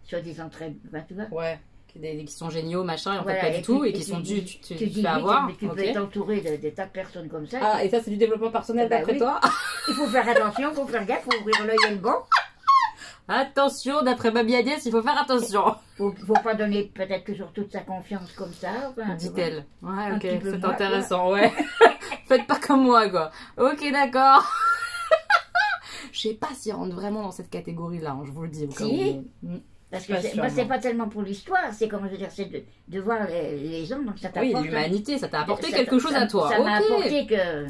soi-disant très, tu vois. Ouais. Qui sont géniaux, machin, et en fait pas du tout, et qui sont dus, tu fais avoir. Tu peux être entouré de tas de personnes comme ça. Ah, et ça c'est du développement personnel d'après toi? Il faut faire attention, il faut faire gaffe, il faut ouvrir l'œil et le bon. Attention, d'après Babi Agnès, il faut faire attention. Faut pas donner peut-être toujours toute sa confiance comme ça. Enfin, dit-elle. Ouais, ok, c'est intéressant, ouais. Faites pas comme moi, quoi. Ok, d'accord. Je sais pas s'il rentre vraiment dans cette catégorie-là, hein, je vous le dis. Si. Parce que moi, c'est pas tellement pour l'histoire, c'est comme je veux dire, c'est de voir les gens, donc ça t'apporte. Oui, l'humanité, ça t'a apporté quelque chose à toi. Ça m'a apporté que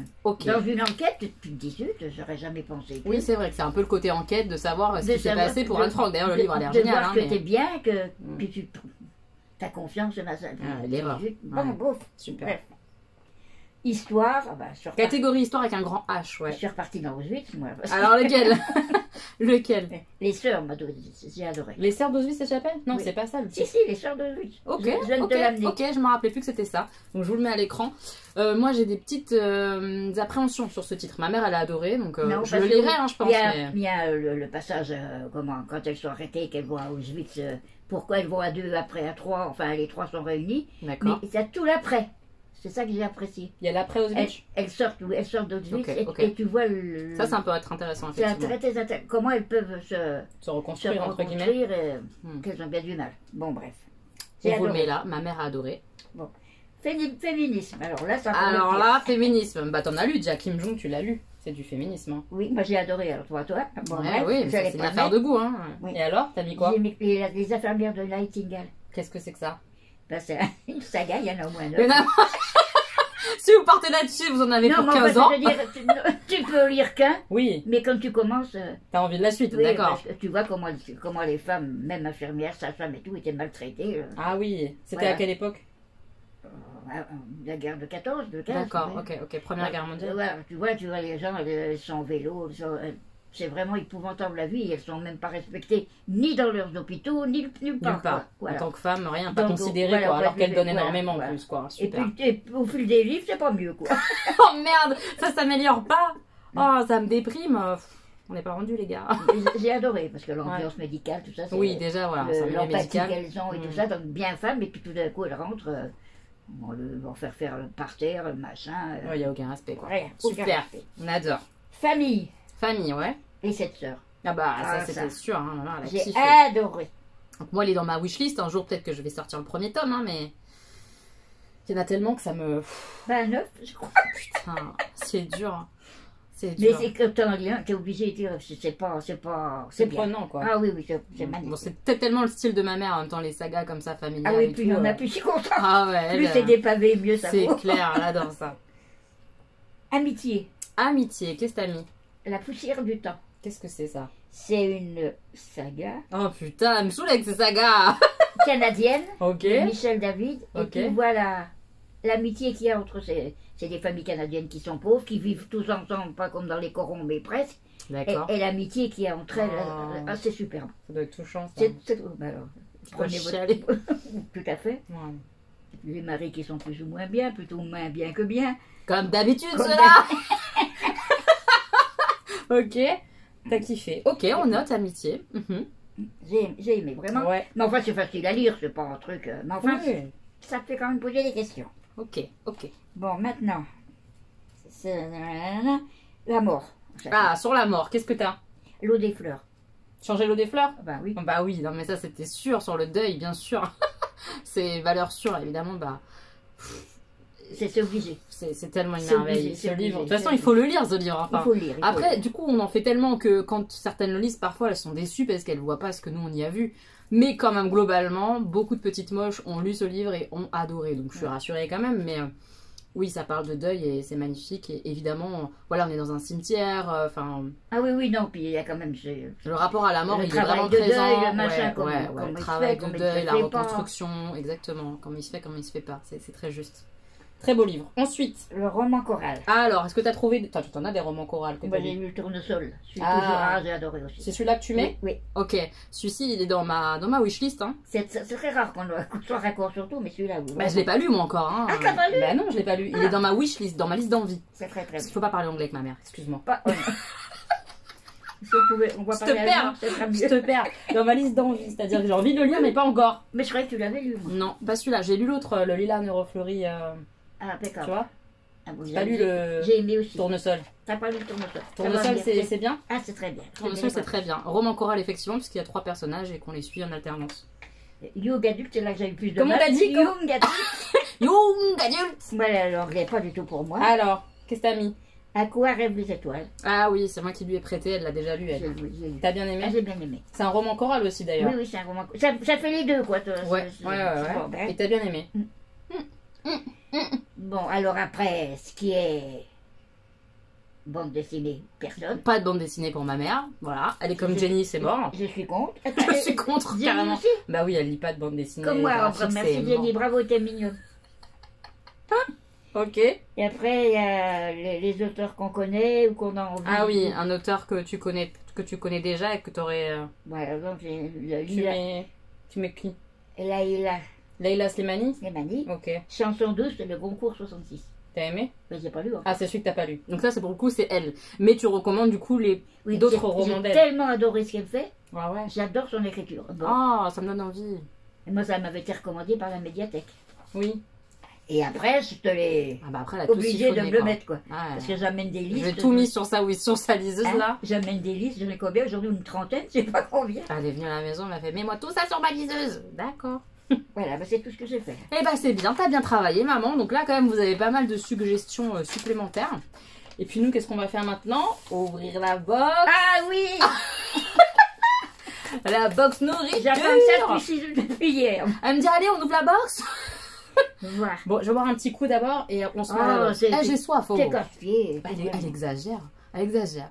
dans une enquête, tu te dis, j'aurais jamais pensé. Oui, c'est vrai que c'est un peu le côté enquête de savoir ce qui s'est passé pour Anne Frank. D'ailleurs, le livre a l'air génial. De voir que t'es bien, que t'as confiance dans ça. L'erreur. Bon, bouf. Super. Histoire, catégorie histoire avec un grand H, ouais. Je suis repartie dans Auschwitz, moi. Alors lequel? Lequel? Les sœurs d'Auschwitz, j'ai adoré. Les sœurs d'Auschwitz, ça s'appelle? Non, Oui. c'est pas ça le Si, titre. si, les sœurs d'Auschwitz. Ok, Je viens de te l'amener. ok, je me rappelais plus que c'était ça. Donc je vous le mets à l'écran. Moi j'ai des petites appréhensions sur ce titre. Ma mère elle a adoré, donc Non, je le parce que lirai, hein, je pense. Il y a le passage, quand elles sont arrêtées, qu'elles vont à Auschwitz, pourquoi elles vont à 2, après à 3, enfin les 3 sont réunies. D'accord. Mais il y a tout l'après. C'est ça que j'ai apprécié. Il y a l'après Auschwitz. Elles sortent d'Auschwitz Ok. et tu vois le... Ça peut être intéressant, c'est effectivement. très intéressant. Comment elles peuvent Se reconstruire, entre guillemets. qu'elles ont bien du mal. Bon, bref. On J'ai vous le adoré. met là, ma mère a adoré. Bon. Féminisme. Alors là, ça Alors là, féminisme. Bah t'en as lu déjà, Kim Jong, tu l'as lu. C'est du féminisme. Hein. Oui, moi j'ai adoré. Alors toi. Bon, Ouais, bref, oui, mais ça, j'allais c'est une pas affaire mettre. de goût. Hein. Oui. Et alors, t'as mis quoi? J'ai mis les infirmières de Nightingale. Qu'est-ce que c'est que ça? Ben, c'est une saga, il y en a au moins 9. Mais non. Si vous partez là-dessus, vous en avez Non, pour mais en 15 fait, ans. je veux dire, tu peux lire qu'un, Oui, mais quand tu commences, t'as envie de la suite, oui, d'accord. parce que tu vois comment les femmes, même infirmières, sages-femmes et tout, étaient maltraitées. Ah oui, c'était Voilà. à quelle époque? La guerre de 14, de 15. D'accord, ouais. ok, Première Guerre mondiale. Ouais, tu vois les gens, elles sont en vélo, c'est vraiment épouvantable la vie, elles sont même pas respectées ni dans leurs hôpitaux, ni nulle part. Nulle part. quoi. Voilà. En tant que femme, rien, pas Donc, considérée, voilà, quoi, pas alors qu'elle donne voilà, énormément voilà. en plus, quoi. Et Super. puis au fil des livres, c'est pas mieux, quoi. Oh merde, ça s'améliore pas. Oh, ça me déprime. On n'est pas rendu, les gars. J'ai adoré, parce que l'ambiance médicale, tout ça, c'est Oui, déjà, voilà, c'est un milieu l'empathie médical. qu'elles ont et tout ça, donc bien femme, et puis tout d'un coup, elles rentrent, vont faire par terre, machin. Il n'y a aucun respect, quoi. Rien, aucun Super, respect. on adore. Famille Famille, ouais. et 7 sœurs. Ah bah, Ah, ça, c'était ça. sûr, hein, maman, elle a J'ai kiffé. adoré. Donc moi, elle est dans ma wishlist. Un jour, peut-être que je vais sortir le premier tome, hein, mais il y en a tellement que ça me... 29, je crois. Putain, c'est dur. Hein. C'est Mais dur. c'est que t'es obligé de dire, c'est C'est bien. prenant, quoi. Ah oui, c'est Bon, magnifique. c'est peut-être tellement le style de ma mère, en même temps, les sagas comme ça, familiales Ah oui, et plus tout. il y en a, plus je suis contente. Ah ouais, Plus elle, c'est des pavés, mieux ça c'est vaut. clair, elle adore ça. Amitié, Amitié, qu'est-ce que t'as mis? la poussière du temps. Qu'est-ce que c'est ça? C'est une saga Oh putain, elle me saoule avec ces sagas. canadienne Ok. de Michel David. Ok. Et tu vois l'amitié qu'il y a entre c'est des familles canadiennes qui sont pauvres, qui vivent tous ensemble, pas comme dans les corons, mais presque. D'accord. Et l'amitié qu'il y a entre elles, Oh. c'est superbe. Ça doit être touchant, ça. Alors, Trop prenez chialé. Tout à fait. Ouais. Les maris qui sont plus ou moins bien, plutôt moins bien que bien. Comme d'habitude, Comme cela. Ok. T'as kiffé. Ok, on note amitié. Mhm. J'ai aimé vraiment. Ouais. Mais enfin, c'est facile à lire, c'est pas un truc. Mais enfin, Oui. ça te fait quand même poser des questions. Ok, ok. Bon, maintenant, c'est la mort. Ah, sur la mort, qu'est-ce que t'as? L'eau des fleurs. Changer l'eau des fleurs? Ah bah oui. Bah oui, non mais ça c'était sûr, sur le deuil, bien sûr. C'est valeur sûre, évidemment, bah... C'est obligé. C'est tellement une C'est merveille, obligé, ce c'est livre. De obligé, toute façon, c'est il faut le lire, ce livre. Il Enfin, faut le lire. après, du coup, on en fait tellement que quand certaines le lisent, parfois, elles sont déçues parce qu'elles voient pas ce que nous, on y a vu. Mais quand même, globalement, beaucoup de petites moches ont lu ce livre et ont adoré. Donc, je suis rassurée quand même. Mais oui, ça parle de deuil et c'est magnifique. Et évidemment, voilà, on est dans un cimetière. Enfin, Ah oui, oui, non, puis il y a quand même... le rapport à la mort, Le il est travail vraiment de deuil, présent. le machin, Ouais, comment- ouais, comment il le se travail fait, de comment il deuil, se la fait pas. reconstruction, exactement. Comment il se fait, comment il se fait pas. C'est très juste. Très beau livre. Ensuite, Le roman choral. alors, est-ce que tu as trouvé... Toi, tu en as des romans chorales que Moi, t'as j'ai lu. lu le tournesol. Je suis Ah. toujours... Ah, j'ai adoré aussi. C'est celui-là que tu mets? Oui, oui. Ok, celui-ci il est dans ma wishlist. Hein. C'est très rare qu'on soit raccord sur tout, mais celui-là, oui. Bah, je l'ai pas lu moi encore. Hein. Ah, t'as pas lu? Bah non, je l'ai pas lu. Il est dans ma wishlist, dans ma liste d'envie. C'est très très Parce qu'il bien. faut pas parler anglais avec ma mère, excuse-moi. Pas... Si on pouvait... On va Je te parler perds. allemand, c'est très Je mieux. te perds. Dans ma liste d'envie, c'est-à-dire que j'ai envie de le lire mais pas encore. Mais je croyais que tu l'avais lu, moi. Non, pas celui-là. J'ai lu l'autre, le Lilas Neurofleuri. Ah, Tu impeccable. vois? Ah, bon, T'as lu le J'ai aimé aussi. Tournesol. T'as pas lu le tournesol? Ça va Tournesol, bien. c'est bien? Ah, c'est très bien. Tournesol, c'est très bien. Roman choral, effectivement, puisqu'il y a 3 personnages et qu'on les suit en alternance. Young adulte, c'est là que j'ai eu plus de Comment mal. t'as dit, Young adulte. Young adulte. Voilà, l'anglais, pas du tout pour moi. Alors, qu'est-ce que t'as mis? À quoi rêvent les étoiles? Ah oui, c'est moi qui lui ai prêté, elle l'a déjà lu, J'ai elle. lu. T'as bien aimé? Ah, j'ai bien aimé. C'est un roman choral aussi d'ailleurs. Oui, oui, c'est un roman. Ça fait les deux, quoi. Ouais, C'est ouais. bon, ben. Et t'as bien aimé. Bon, alors après, ce qui est bande dessinée, personne. Pas de bande dessinée pour ma mère, voilà. Elle est comme Je- Jenny, c'est mort. Je suis contre. Je suis contre, Jenny carrément. aussi. Bah oui, elle lit pas de bande dessinée. Comme moi, graphique, enfin, merci c'est Jenny, mort. bravo, t'es mignonne. Ok. Et après, il y a les auteurs qu'on connaît ou qu'on a envie. Ah oui, un auteur que tu connais que tu connais déjà et que tu aurais... Voilà, donc Tu mets qui? Leïla Slimani. Ok. Chanson douce, le Goncourt 66. T'as aimé? Mais j'ai pas lu encore. Ah, c'est celui que t'as pas lu. Donc ça, c'est pour le coup, c'est elle. Mais tu recommandes du coup d'autres romans d'elle. J'ai tellement adoré ce qu'elle fait. Ah ouais. J'adore son écriture. Bon. Ah, ça me donne envie. Et moi, ça m'avait été recommandé par la médiathèque. Oui. Et après, je te l'ai après, obligé de me le mettre, quoi. Ah, ouais. Parce que j'amène des listes. J'ai tout mis sur ça, oui, sur sa liseuse, là. J'amène des listes, j'en ai combien aujourd'hui? Une trentaine, je sais pas combien. Elle est venue à la maison, elle m'a fait, mets-moi tout ça sur ma liseuse. D'accord. Voilà, bah, c'est tout ce que j'ai fait. Eh ben c'est bien, t'as bien travaillé, maman. Donc là, quand même, vous avez pas mal de suggestions supplémentaires. Et puis nous, qu'est-ce qu'on va faire maintenant? Ouvrir la box. Ah oui. La box nourriture. J'attends ça depuis hier. Elle me dit, allez, on ouvre la box. Voilà. Bon, je vais boire un petit coup d'abord et on se met j'ai soif. C'est casse-pied. Elle exagère. Elle exagère.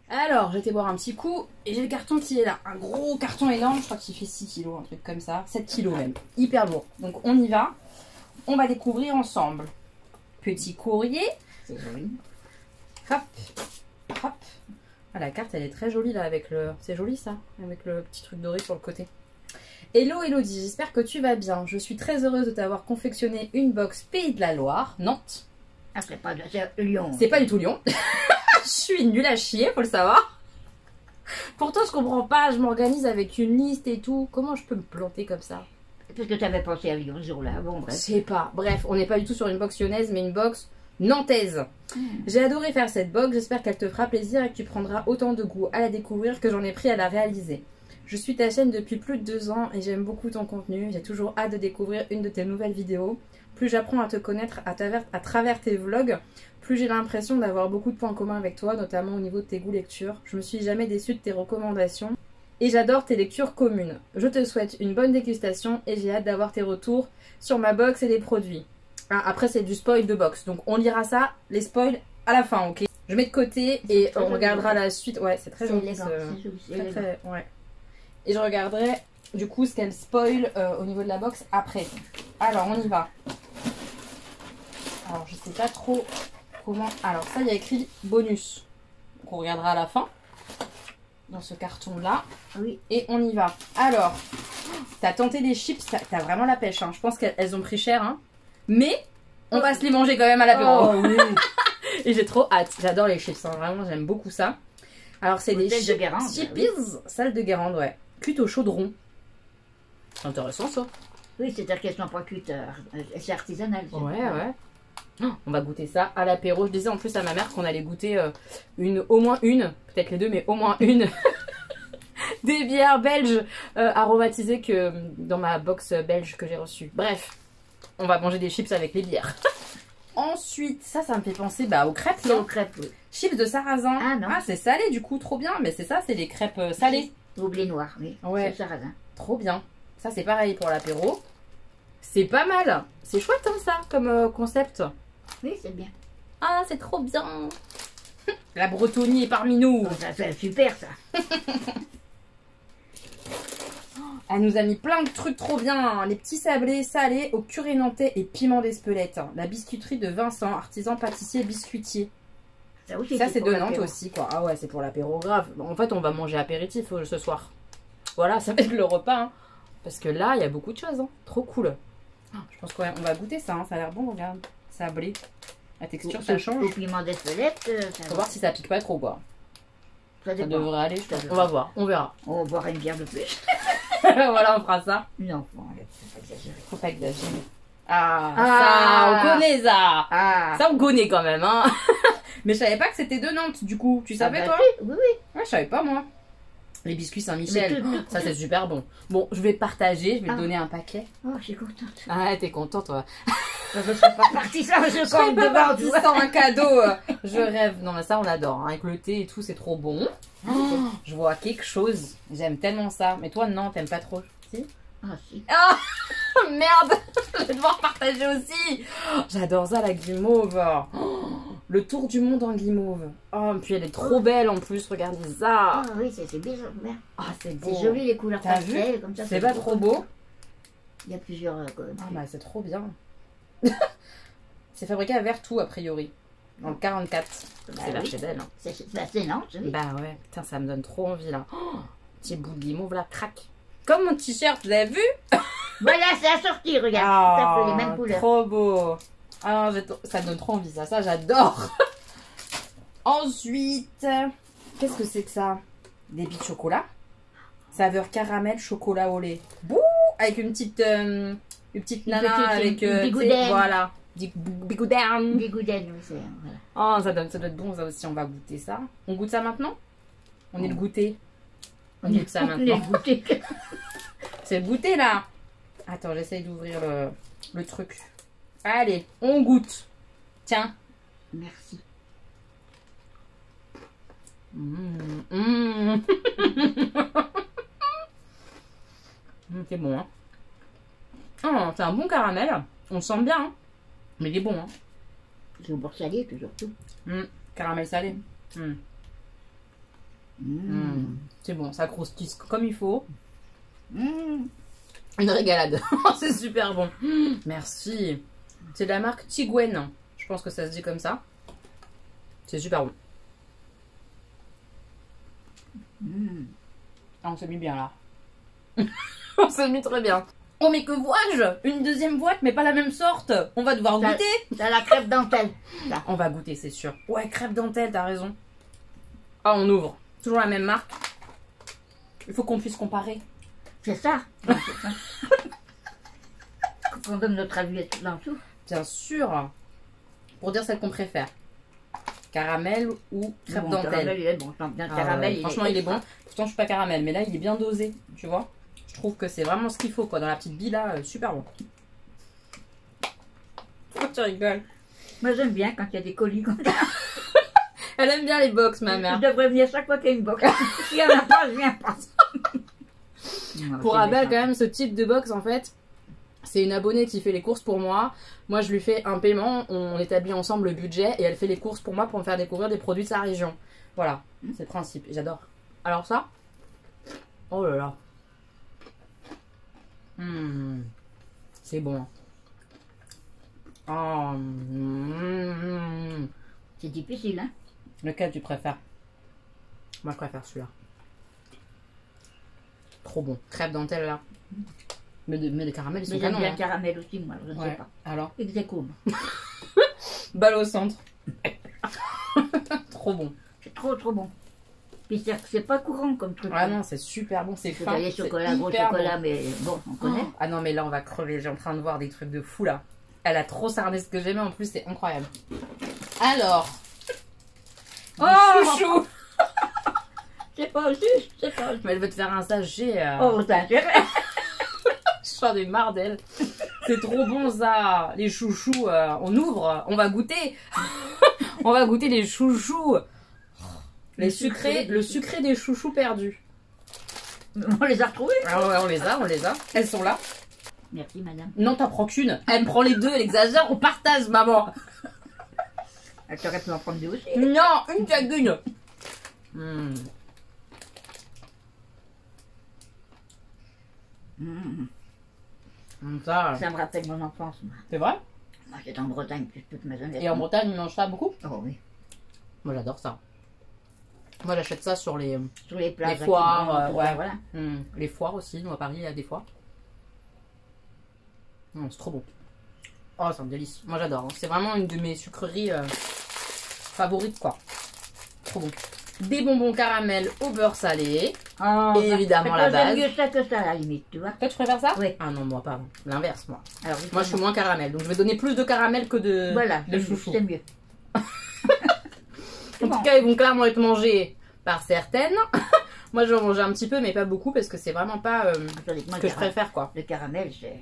Alors, j'ai été boire un petit coup et j'ai le carton qui est là. Un gros carton énorme, je crois qu'il fait 6 kilos, un truc comme ça. 7 kilos même. Hyper lourd. Donc, on y va. On va découvrir ensemble. Petit courrier. C'est joli. Hop. Hop. Ah, la carte, elle est très jolie là avec le... C'est joli ça, avec le petit truc doré sur le côté. Hello Elodie, j'espère que tu vas bien. Je suis très heureuse de t'avoir confectionné une box Pays de la Loire, Nantes. Ah, c'est Lyon. C'est pas du tout Lyon. Je suis nulle à chier, faut le savoir. Pourtant, je comprends pas. Je m'organise avec une liste et tout. Comment je peux me planter comme ça? Parce que tu avais pensé à Lyon ce jour-là. Bon, bref. Je sais pas. Bref, on n'est pas du tout sur une box lyonnaise, mais une box nantaise. J'ai adoré faire cette box. J'espère qu'elle te fera plaisir et que tu prendras autant de goût à la découvrir que j'en ai pris à la réaliser. Je suis ta chaîne depuis plus de 2 ans et j'aime beaucoup ton contenu. J'ai toujours hâte de découvrir une de tes nouvelles vidéos. Plus j'apprends à te connaître à travers tes vlogs, plus j'ai l'impression d'avoir beaucoup de points communs avec toi, notamment au niveau de tes goûts lecture. Je me suis jamais déçue de tes recommandations et j'adore tes lectures communes. Je te souhaite une bonne dégustation et j'ai hâte d'avoir tes retours sur ma box et les produits. Ah, après c'est du spoil de box, donc on lira ça, les spoils à la fin, ok? Je mets de côté et on regardera la suite. Ouais, c'est très joli. Ouais. Et je regarderai du coup ce qu'elle spoil au niveau de la box après. Alors on y va. Alors je sais pas trop comment. Alors ça il y a écrit bonus. Donc on regardera à la fin. Dans ce carton là. Oui. Et on y va. Alors, t'as tenté les chips, t'as vraiment la pêche. Hein. Je pense qu'elles ont pris cher. Hein. Mais on va se les manger quand même à l'apéro. Oh, oui. Et j'ai trop hâte. J'adore les chips. Hein. Vraiment j'aime beaucoup ça. Alors c'est des chips de Guérande, chippies. Oui. Salle de Guérande, ouais. Cuite au chaudron. C'est intéressant ça. Oui, c'est-à-dire qu'elles sont pas cuites, c'est artisanal. Ouais, ouais. Oh, on va goûter ça à l'apéro. Je disais en plus à ma mère qu'on allait goûter au moins une, peut-être les deux, mais au moins une, des bières belges aromatisées que dans ma box belge que j'ai reçue. Bref, on va manger des chips avec les bières. Ensuite, ça me fait penser aux crêpes. C'est aux crêpes, oui. Chips de sarrasin. Ah non. Ah, c'est salé du coup, trop bien. Mais c'est ça, c'est les crêpes salées. Au blé noir, oui. Ouais. C'est sarrasin. Trop bien. Ça, c'est pareil pour l'apéro. C'est pas mal. C'est chouette, hein, ça, comme concept. Oui, c'est bien. Ah, c'est trop bien. La Bretonnie est parmi nous. Oh, ça fait super, ça. Elle nous a mis plein de trucs trop bien. Les petits sablés salés au curé nantais et piment d'Espelette. La biscuiterie de Vincent, artisan pâtissier biscuitier. Ça, c'est de Nantes aussi, quoi. Ah ouais, c'est pour l'apéro grave. En fait, on va manger apéritif ce soir. Voilà, ça va être le repas. Hein. Parce que là, il y a beaucoup de choses. Hein. Trop cool. Je pense qu'on va goûter ça. Hein. Ça a l'air bon, regarde. Sablé. La texture, ça change. Au piment d'Espelette. Faut voir si ça pique pas trop, quoi. Ça devrait aller, je pense. On va voir, on verra. On boira une bière de plus. Voilà, on fera ça. Non, faut pas exagérer. Faut pas exagérer. Ça, on connaît ça. Ça, on connaît quand même, hein. Mais je savais pas que c'était de Nantes, du coup. Tu savais, toi? Oui. Ouais, je savais pas, moi. Les biscuits Saint-Michel, ça c'est super bon. Bon, je vais partager, je vais te donner un paquet. Oh, je suis contente. Ah, t'es contente, toi. Je ne serais pas partie sans un cadeau. Je rêve. Non, mais ça, on adore. Hein. Avec le thé et tout, c'est trop bon. Oh, je vois quelque chose. J'aime tellement ça. Mais toi, non, t'aimes pas trop. Si? Ah, si. Oh, merde. Je vais devoir partager aussi. J'adore ça, la guimauve. Oh, le tour du monde en guimauve. Oh, puis elle est trop belle en plus. Regardez ça. Ah oui, c'est bizarre. Ah, c'est beau. C'est joli les couleurs pastel comme ça. C'est pas trop beau? Il y a plusieurs. Ah, bah, c'est trop bien. C'est fabriqué à Vertou, a priori. Dans le 44. Bah C'est vers oui. chez elle. Hein. C'est assez lent, oui. Bah ouais, putain, ça me donne trop envie là. Oh, petit bout de guimauve là, crac. Comme mon t-shirt, vous avez vu? Voilà, c'est assorti, regarde. Tout à fait les mêmes couleurs. Trop beau. Ah, ça donne trop envie, ça j'adore. Ensuite, qu'est-ce que c'est que ça? Des billes de chocolat. Saveur caramel, chocolat au lait. Bouh, avec une petite nana avec... bigouden. Voilà, bigouden. Bigouden, oui, c'est... Voilà. Oh, ça doit être bon ça aussi, on va goûter ça. On goûte ça maintenant? On est le goûter. On goûte ça maintenant. Le goûter. C'est le goûter là. Attends, j'essaye d'ouvrir le truc. Allez, on goûte. Tiens. Merci. C'est bon, hein. Oh, c'est un bon caramel. On le sent bien, hein. Mais il est bon, hein. C'est au beurre salé, toujours tout. Caramel salé. C'est bon, ça croustille comme il faut. Une régalade. C'est super bon. Merci. C'est de la marque Tigwen. Je pense que ça se dit comme ça. C'est super bon. Ah, on s'est mis bien là. On s'est mis très bien. Oh mais que vois-je? Une deuxième boîte mais pas la même sorte. On va devoir goûter. T'as la crêpe dentelle. Là. On va goûter, c'est sûr. Ouais, crêpe dentelle, t'as raison. Ah, on ouvre. Toujours la même marque. Il faut qu'on puisse comparer. C'est ça. Ouais, c'est ça. Qu'on donne notre avis là en dessous. Bien sûr. Pour dire celle qu'on préfère. Caramel ou crêpe Bon, dentelle. Caramel, il est bon. Je sens bien le Ah caramel. ouais, franchement, il est bon. Pourtant, je suis pas caramel, mais là, il est bien dosé. Tu vois? Je trouve que c'est vraiment ce qu'il faut, quoi. Dans la petite bille, là, super bon. Oh, tu rigoles. Moi, j'aime bien quand il y a des colis comme ça. Elle aime bien les box, ma mère. Je devrais venir chaque fois qu'il y a une box. S'il n'y en a pas, je viens pas. Pour Abel, quand même, ce type de box, en fait, c'est une abonnée qui fait les courses pour moi. Moi, je lui fais un paiement, on établit ensemble le budget et elle fait les courses pour moi pour me faire découvrir des produits de sa région. Voilà, c'est le principe. J'adore. Alors ça, oh là là. C'est bon. Oh, C'est difficile, hein. Lequel tu préfères? Moi, je préfère celui-là. Trop bon. Crêpe dentelle, là. Mais les caramels, ils sont Mais j'aime canons, bien hein. le caramel aussi, moi, je ne sais Ouais. pas. Alors, Execoum. balle au centre. Trop bon. C'est trop bon. Puis c'est pas courant comme truc. Ah non, c'est super bon, c'est fin. Les c'est chocolats, gros hyper chocolat, bon. mais bon, on connaît. Ah non, mais là, on va crever. J'ai en train de voir des trucs de fou, là. Elle a trop cerné ce que j'aimais, en plus, c'est incroyable. Alors. Oh, chouchou. c'est pas juste, c'est pas juste. Mais elle veut te faire un sachet. Oh, t'as intérêt. J'en ai marre d'elle. C'est trop bon, ça. Les chouchous, on ouvre, on va goûter. On va goûter les chouchous. Le sucré des chouchous perdus. On les a retrouvés. Ah ouais, on les a. Elles sont là. Merci, madame. Non, t'en prends qu'une. Elle me prend les deux, elle exagère, on partage, maman. Elle t'aurait pu en prendre deux aussi. Non, une qu'une. Ça, Ça me rappelle mon enfance, moi. c'est vrai? Moi, j'étais en Bretagne plus toute ma jeunesse. Et en Bretagne, ils mangent ça beaucoup? Oh oui. Moi, j'adore ça. Moi, j'achète ça sur les Sur les plats. foires, tout ouais. ça, voilà. Les foires aussi. Nous, à Paris, il y a des foires. C'est trop bon. Oh, c'est un délice. Moi, j'adore. C'est vraiment une de mes sucreries favorites, quoi. Trop bon. Des bonbons caramel au beurre salé. Oh, Et évidemment, la base. J'aime mieux ça que ça, à la limite, tu vois. Toi, tu préfères ça? Oui. Ah non, moi, pas. L'inverse, moi. Alors, Moi, je suis moins caramel. Donc, je vais donner plus de caramel que de, voilà, de chouchou. c'est mieux. En tout cas, ils vont clairement être mangés par certaines. Moi, je vais en manger un petit peu, mais pas beaucoup, parce que c'est vraiment pas Attendez, moi, ce que je préfère, quoi. Le caramel, c'est...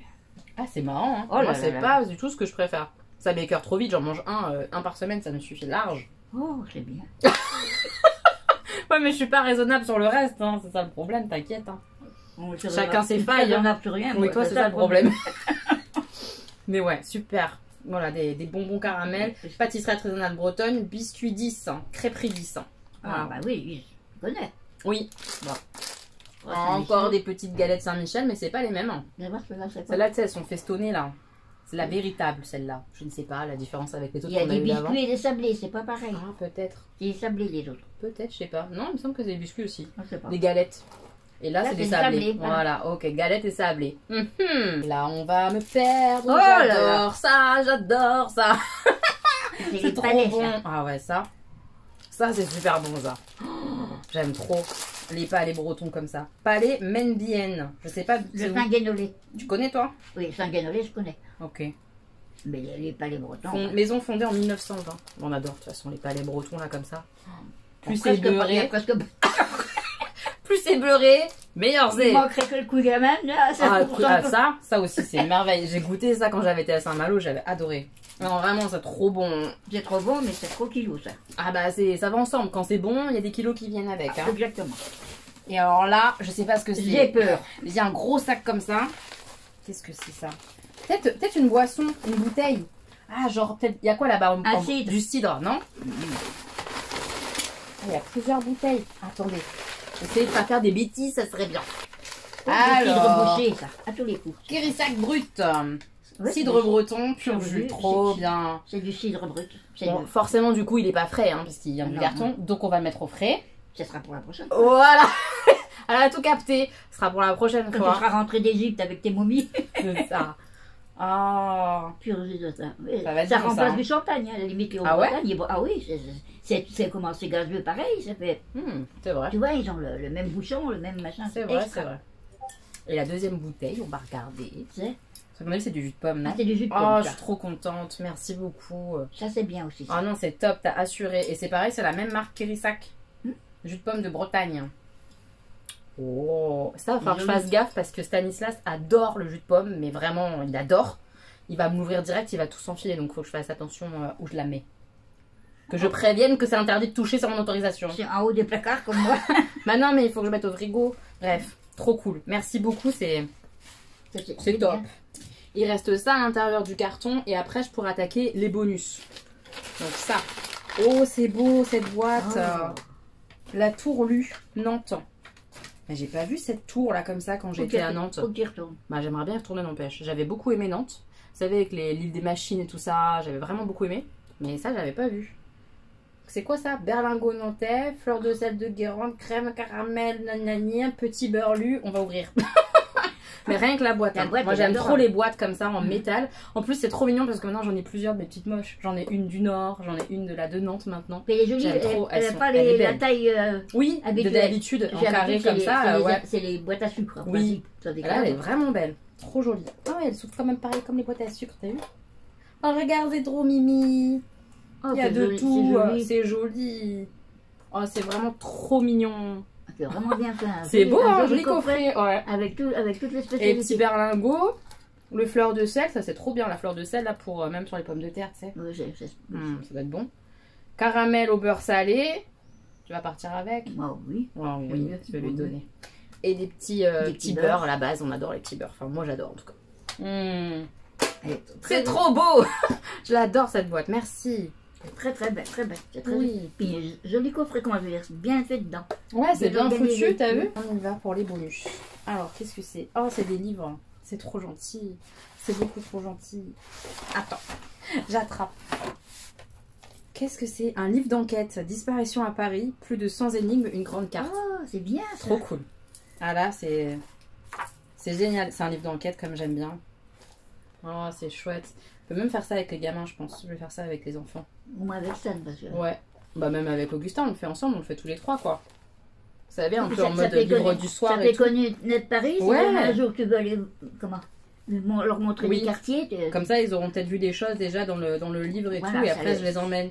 Ah, c'est marrant, hein. Oh là Moi, là c'est là pas du tout ce que je préfère. Ça m'écœure trop vite, j'en mange un par semaine, ça me suffit large. Oh, c'est bien. Ouais, mais je suis pas raisonnable sur le reste, hein. C'est ça le problème, t'inquiète. Hein. Chacun ses failles, hein. Sur rien, Oui, moi, toi, c'est ça le problème. Mais ouais, super. Voilà, des bonbons caramel, pâtisserie artisanale bretonne, biscuits 10, hein, crêperie 10. Hein. Ah, bah oui, je connais. Oui. Bon. Encore des petites galettes Saint-Michel, mais c'est pas les mêmes. Hein. Viens voir, celle-là, c'est quoi? Celles-là, tu sais, elles sont festonnées, là. C'est la véritable, celle-là. Je ne sais pas la différence avec les autres. Il y a qu'on des eu avant. biscuits et des sablés, c'est pas pareil. Ah, peut-être. C'est des sablés les autres. Peut-être, je sais pas. Non, il me semble que c'est des biscuits aussi. Je sais pas. Des galettes. Et là, Là, c'est des c'est sablés. sablés, Voilà, ok, galettes et sablés. Là, on va me perdre. Oh là là. J'adore ça, j'adore ça. C'est C'est les trop palais, bon. ça. Ah ouais, ça. Ça, c'est super bon, ça. J'aime trop les palais bretons comme ça. Palais Menbienne. Je sais pas. Le pain guénolé. Tu connais, toi? Oui, le pain guénolé, je connais. Ok. Mais les palais bretons. Maison fondée en 1920. On adore, de toute façon, les palais bretons, là, comme ça. Plus c'est presque pas- beurré. presque Plus c'est beurré, meilleur Il c'est. manquerait que le coup de même, là. Ça aussi, c'est une merveille. J'ai goûté ça quand j'avais été à Saint-Malo, j'avais adoré. Non, vraiment, c'est trop bon. C'est trop bon, mais c'est trop kilo, ça. Ah bah, ça va ensemble. Quand c'est bon, il y a des kilos qui viennent avec. Hein. Exactement. Et alors là, je sais pas ce que c'est. J'ai peur. Il y a un gros sac comme ça. Qu'est-ce que c'est ça? Peut-être une boisson, une bouteille. Ah, genre, peut-être, il y a quoi là-bas? Un cidre. Du cidre, non? Ah, il y a plusieurs bouteilles. Attendez. Essayez de pas faire des bêtises, ça serait bien. Alors. Cidre bouché, ça, à tous les coups. Kérissac brut. Ouais, Cidre c'est- breton, pur pur jus, jus, trop c'est- bien. C'est du cidre brut. Bon, forcément, du coup, il est pas frais, hein, puisqu'il vient du Non, carton. Donc, on va le mettre au frais. Ce sera pour la prochaine. Voilà. Elle a tout capté. Ce sera pour la prochaine Quand tu fois. seras rentré d'Égypte avec tes momies. C'est ça. Ah. Pur jus de ça. Oui, Ça va être ça bon, remplace ça, hein. du champagne, à la limite. Les Ah ouais Hauts-Bretagne, ah oui, c'est comment c'est gazeux pareil. Ça fait, C'est vrai. tu vois, ils ont le même bouchon, le même machin. C'est vrai, extra. c'est vrai. Et la deuxième bouteille, on va regarder. C'est À mon avis, c'est du jus de pomme, non? ah, c'est du jus de Oh, pomme. je ça. suis trop contente. Merci beaucoup. Ça, c'est bien aussi. ça. Oh non, c'est top, t'as assuré. Et c'est pareil, c'est la même marque Kérissac. Jus de pomme de Bretagne. Oh, ça va falloir que je fasse gaffe parce que Stanislas adore le jus de pomme, mais vraiment, il adore. Il va m'ouvrir direct, il va tout s'enfiler, donc il faut que je fasse attention où je la mets. Que je prévienne que c'est interdit de toucher sans mon autorisation. C'est en haut des placards comme moi. Bah non, mais il faut que je mette au frigo. Bref, trop cool. Merci beaucoup, c'est top. bien. Il reste ça à l'intérieur du carton et après je pourrai attaquer les bonus. Donc ça. Oh, c'est beau cette boîte. Oh. La tour Lu, Nantes. Mais j'ai pas vu cette tour là comme ça quand j'étais à Nantes. Faut que tu y retournes. Bah j'aimerais bien y retourner, n'empêche. J'avais beaucoup aimé Nantes. Vous savez, avec l'île des machines et tout ça, j'avais vraiment beaucoup aimé. Mais ça, j'avais pas vu. C'est quoi ça? Berlingot nantais, fleur de sel de Guérande, crème, caramel, nanani, un petit beurre lu. On va ouvrir. Mais rien que la boîte. La Hein. boîte, Moi, elle j'aime adore. trop les boîtes comme ça en métal. En plus, c'est trop mignon parce que maintenant, j'en ai plusieurs de mes petites moches. J'en ai une du Nord, j'en ai une de Nantes maintenant. Mais les jolies, J'aime trop, elle elles n'a pas sont- elle est la belle. taille Oui, habituelle. d'habitude, en J'ai carré l'habitude, comme c'est ça. les- Ouais. c'est les boîtes à sucre. en Oui. principe. Ça Là, elle est décale. vraiment belle. Trop jolie. Ah ouais, elle souffle quand même pareil comme les boîtes à sucre, t'as vu? Oh, regarde, c'est trop mimi. Oh, Il y a c'est de joli, tout. c'est joli. C'est joli. Oh, c'est vraiment trop mignon. C'est vraiment bien fait. C'est beau, un hein, joli coffret. Ouais. Avec toutes les Et petit spécialités. berlingot. Le fleur de sel, ça c'est trop bien. La fleur de sel, là, pour même sur les pommes de terre, tu sais. Oui, ça Ça doit être bon. Caramel au beurre salé. Tu vas partir avec? oui. Oh, oui, Oui, je vais lui oui. donner. Et des petits petits beurres beurres. à la base. On adore les petits beurres. Enfin, moi j'adore en tout cas. Elle est C'est trop beau. Je l'adore cette boîte. Merci. très très belle, très belle. C'est très Oui. joli. Puis joli coffret, comment je veux dire, c'est bien fait dedans. Ouais, c'est bien Dedans, foutu, t'as oui. vu? On y va pour les bonus. Alors, qu'est-ce que c'est? Oh, c'est des livres. C'est trop gentil. C'est beaucoup trop gentil. Attends, j'attrape. Qu'est-ce que c'est? Un livre d'enquête. Disparition à Paris. Plus de 100 énigmes, une grande carte. Oh, c'est bien ça. Trop cool. Ah là, c'est génial. C'est un livre d'enquête comme j'aime bien. Oh, c'est chouette. On peut même faire ça avec les gamins, je pense. Je vais faire ça avec les enfants. Au moins avec ça, parce que... Ouais. Bah même avec Augustin, on le fait ensemble, on le fait tous les trois, quoi. Vous savez, un Puis peu en mode fait livre connaître- du soir ça et fait tout. connaître Paris, si Ouais. jamais un jour tu veux aller, comment, leur montrer Oui. les quartiers. Comme ça, ils auront peut-être vu des choses déjà dans le livre et Voilà, tout, et ça après les- je les emmène.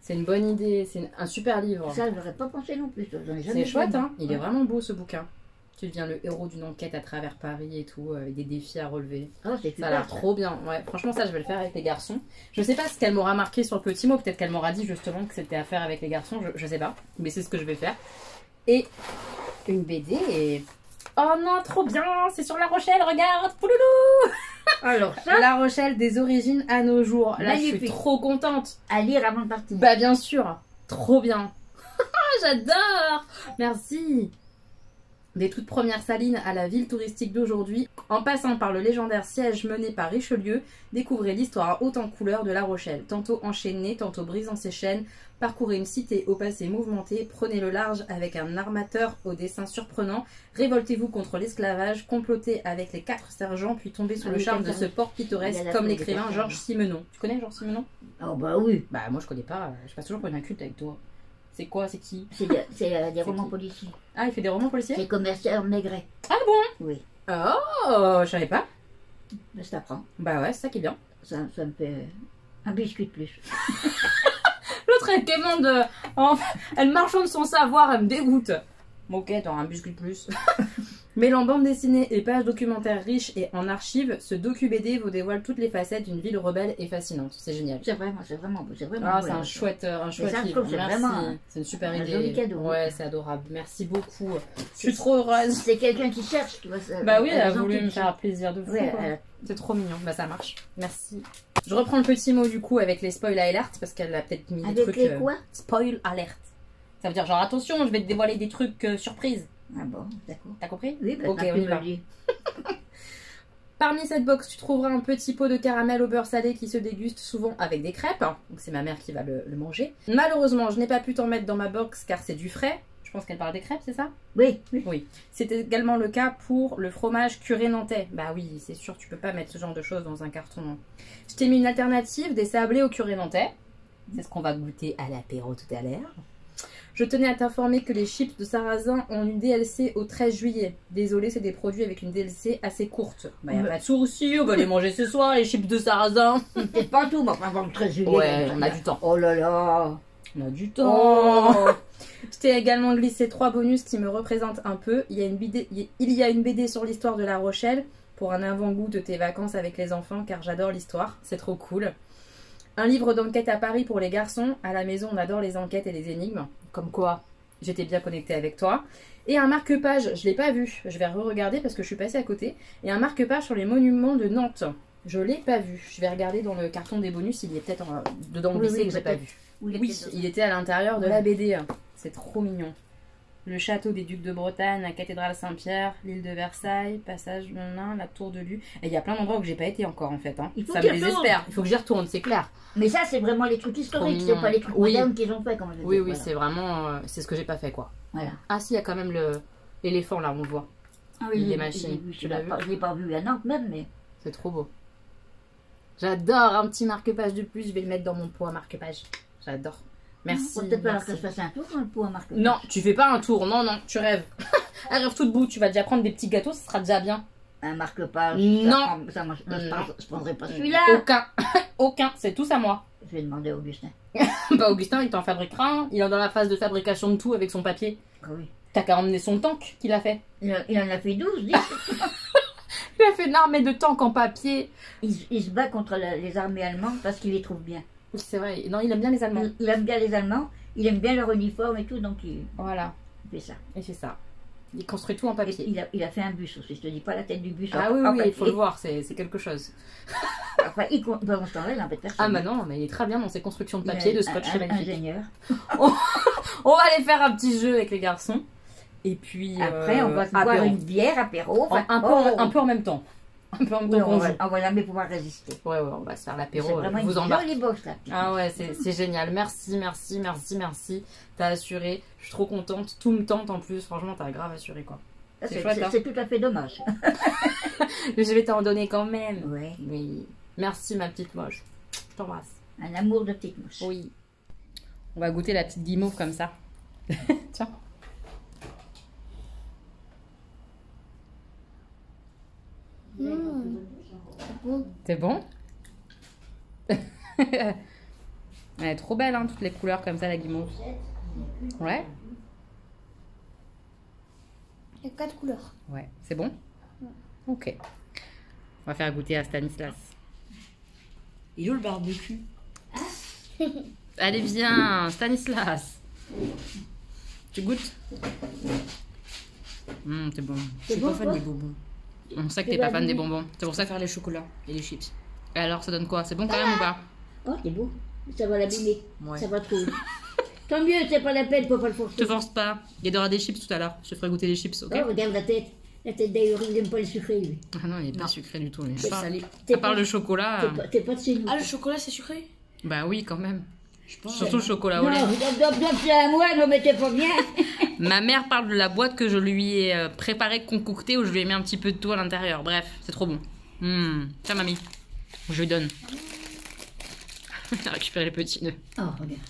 C'est une bonne idée, c'est un super livre. Ça, je n'aurais pas pensé non plus. J'en ai jamais C'est vu. chouette, hein. Il est Ouais. vraiment beau ce bouquin. Tu deviens le héros d'une enquête à travers Paris et tout, avec des défis à relever. Oh, c'est Ça a super. l'air trop bien. Ouais, franchement, ça, je vais le faire avec les garçons. Je sais pas ce qu'elle m'aura marqué sur le petit mot. Peut-être qu'elle m'aura dit justement que c'était à faire avec les garçons. Je sais pas. Mais c'est ce que je vais faire. Et une BD et... Oh non, trop bien. C'est sur La Rochelle, regarde. Pouloulou. Alors ça, La Rochelle des origines à nos jours. Là, je suis Magnifique. trop contente. à lire avant de partir. Bah, bien sûr. Trop bien. J'adore. Merci. Des toutes premières salines à la ville touristique d'aujourd'hui, en passant par le légendaire siège mené par Richelieu, découvrez l'histoire haute en couleurs de La Rochelle. Tantôt enchaînée, tantôt brisant ses chaînes, parcourez une cité au passé mouvementé, prenez le large avec un armateur au dessin surprenant, révoltez-vous contre l'esclavage, complotez avec les 4 sergents, puis tombez sous le charme de ce port pittoresque comme l'écrivain Georges Simenon. Tu connais Georges Simenon? Oh bah oui. Bah moi je connais pas, je passe toujours pour une inculte avec toi. C'est quoi? C'est qui? C'est des romans policiers. Ah, il fait des romans policiers? C'est commercial Maigret. Ah bon? Oui. Oh, je savais pas. Mais ça t'apprend. Bah ouais, c'est ça qui est bien. Ça me fait un biscuit de plus. L'autre, elle quémande. Elle marchande son savoir, elle me dégoûte. Bon, ok, t'auras un biscuit de plus. Mêlant bande dessinée et pages documentaires riches et en archives, ce docu-BD vous dévoile toutes les facettes d'une ville rebelle et fascinante. C'est génial. C'est vraiment Ah, beau, c'est là. un chouette livre. Merci. C'est une super idée. Joli cadeau. Ouais, c'est adorable. Merci beaucoup. Je suis trop heureuse. C'est quelqu'un qui cherche, tu vois. Ça, bah oui, elle a voulu me faire plaisir de fou. Ouais, c'est trop mignon. Bah ça marche. Merci. Je reprends le petit mot du coup avec les spoil alert parce qu'elle a peut-être mis des trucs. Avec les quoi? Spoil alert. Ça veut dire genre attention, je vais te dévoiler des trucs surprises. Ah bon, d'accord. T'as compris? Oui, bah, ok, on y va. Parmi cette box, tu trouveras un petit pot de caramel au beurre salé qui se déguste souvent avec des crêpes. Donc c'est ma mère qui va le manger. Malheureusement, je n'ai pas pu t'en mettre dans ma box car c'est du frais. Je pense qu'elle parle des crêpes, c'est ça? Oui. Oui. C'est également le cas pour le fromage curé nantais. Bah oui, c'est sûr, tu peux pas mettre ce genre de choses dans un carton. Je t'ai mis une alternative, des sablés au curé nantais. C'est ce qu'on va goûter à l'apéro tout à l'heure. Je tenais à t'informer que les chips de sarrasin ont une DLC au 13 juillet. Désolé, c'est des produits avec une DLC assez courte. Bah y'a pas de soucis, on va les manger ce soir, les chips de sarrasin. Peut-être pas tout, mais enfin, le 13 juillet. Ouais, on a du temps. Oh là là. On a du temps. Oh. Je t'ai également glissé 3 bonus qui me représentent un peu. Il y a une BD sur l'histoire de La Rochelle pour un avant-goût de tes vacances avec les enfants car j'adore l'histoire, c'est trop cool. Un livre d'enquête à Paris pour les garçons. À la maison, on adore les enquêtes et les énigmes. Comme quoi, j'étais bien connectée avec toi. Et un marque-page, je ne l'ai pas vu. Je vais re-regarder parce que je suis passée à côté. Et un marque-page sur les monuments de Nantes. Je ne l'ai pas vu. Je vais regarder dans le carton des bonus. Il y est peut-être dedans glissé que je n'ai pas vu. Oui, il était à l'intérieur de la BD. C'est trop mignon. Le château des Ducs de Bretagne, la cathédrale Saint-Pierre, l'île de Versailles, passage Melun, la tour de Lue. Et il y a plein d'endroits où j'ai pas été encore en fait. Ça me désespère. Il faut que j'y retourne, c'est clair. Mais ça, c'est vraiment les trucs historiques, c'est pas les trucs modernes qu'ils ont fait quand même. Oui, voilà. C'est vraiment. C'est ce que j'ai pas fait quoi. Voilà. Ah, si, il y a quand même l'éléphant là, on le voit. Ah oui, les machines. Je l'ai pas vu à Nantes même, mais. C'est trop beau. J'adore un petit marque-page de plus. Je vais le mettre dans mon pot à marque-page. J'adore. Merci. Faut peut-être pas que je fasse un tour dans le pot à marque-page. Non, tu fais pas un tour. Non, tu rêves. Elle rêve tout debout. Tu vas déjà prendre des petits gâteaux, ce sera déjà bien. Un marque-page. Non. Je prendrai pas celui-là. Aucun. C'est tous à moi. Je vais demander à Augustin. Bah, Augustin, il t'en fabriquera un. Il est dans la phase de fabrication de tout avec son papier. Oui. T'as qu'à emmener son tank qu'il a fait. Il en a fait 12, 10. Il a fait une armée de tanks en papier. Il se bat contre les armées allemandes parce qu'il les trouve bien. C'est vrai. Non, il aime bien les Allemands. Il aime bien les Allemands. Il aime bien leur uniforme et tout, donc voilà. Il fait ça. Il fait ça. Il construit tout en papier. Il a fait un bus aussi. Je te dis pas la tête du bus. Ah oui, il faut le voir. C'est quelque chose. Enfin, pendant ce temps-là, il n'embête personne. Ah bah non, mais il est très bien dans ses constructions de papier, de scotch. C'est magnifique. Ingénieur. On va aller faire un petit jeu avec les garçons. Et puis après, on va se boire une bière, apéro. Enfin, un peu en même temps. Un peu en même temps qu'on joue. On va jamais pouvoir résister. Ouais, on va se faire l'apéro. C'est vraiment vous une jolie box là. Ah ouais, c'est génial. Merci. T'as assuré. Je suis trop contente. Tout me tente en plus. Franchement, t'as grave assuré quoi. C'est tout à fait dommage. Mais je vais t'en donner quand même. Ouais. Oui. Merci ma petite moche. Je t'embrasse. Un amour de petite moche. Oui. On va goûter la petite guimauve comme ça. Tiens. C'est bon. Elle est trop belle, hein, toutes les couleurs comme ça, la guimauve. Ouais. Il y a 4 couleurs. Ouais, c'est bon? Ok. On va faire goûter à Stanislas. Il est où le barbecue? Allez, viens, Stanislas. Tu goûtes? C'est bon. Je suis pas fan des bonbons. On sait que t'es pas fan des bonbons. C'est pour ça faire les chocolats et les chips. Et alors, ça donne quoi? C'est bon quand même ou pas? Oh, c'est beau. Ça va l'abîmer. Ouais. Ça va trop. Tant mieux, c'est pas la peine, faut pas le forcer. Je te force pas. Il y aura des chips tout à l'heure. Je te ferai goûter des chips, ok? Oh, regarde la tête. La tête d'ailleurs, il n'aime pas le sucré, lui. Ah non, il est pas sucré du tout. Lui. C'est À part, salé. à part le chocolat. T'es pas de chez nous. Ah, le chocolat, c'est sucré? Bah oui, quand même. Je pense. Surtout le chocolat Non, au lait. c'est à moi, ne mettez pas bien. Ma mère parle de la boîte que je lui ai préparée, concoctée, où je lui ai mis un petit peu de tout à l'intérieur. Bref, c'est trop bon. Tiens, mamie. Je lui donne. Récupérer les petits nœuds. Oh, regarde.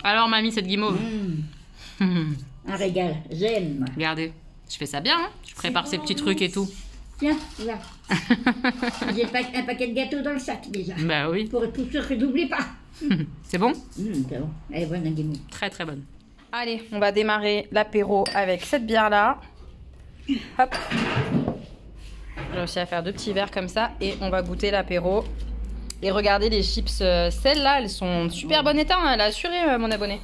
Alors, mamie, cette guimauve. Un régal, j'aime, moi. Regardez. Je fais ça bien, hein? Je prépare ces petits trucs et tout. Tiens, là. J'ai un paquet de gâteaux dans le sac, déjà. Bah oui. Pour être sûr que j'oublie pas. C'est bon? C'est bon. Elle est bonne, la guimauve. Très très bonne. Allez, on va démarrer l'apéro avec cette bière-là. Hop. J'ai réussi à faire 2 petits verres comme ça et on va goûter l'apéro. Et regardez les chips, celles-là, elles sont super bon état, hein. Elle a assuré mon abonné.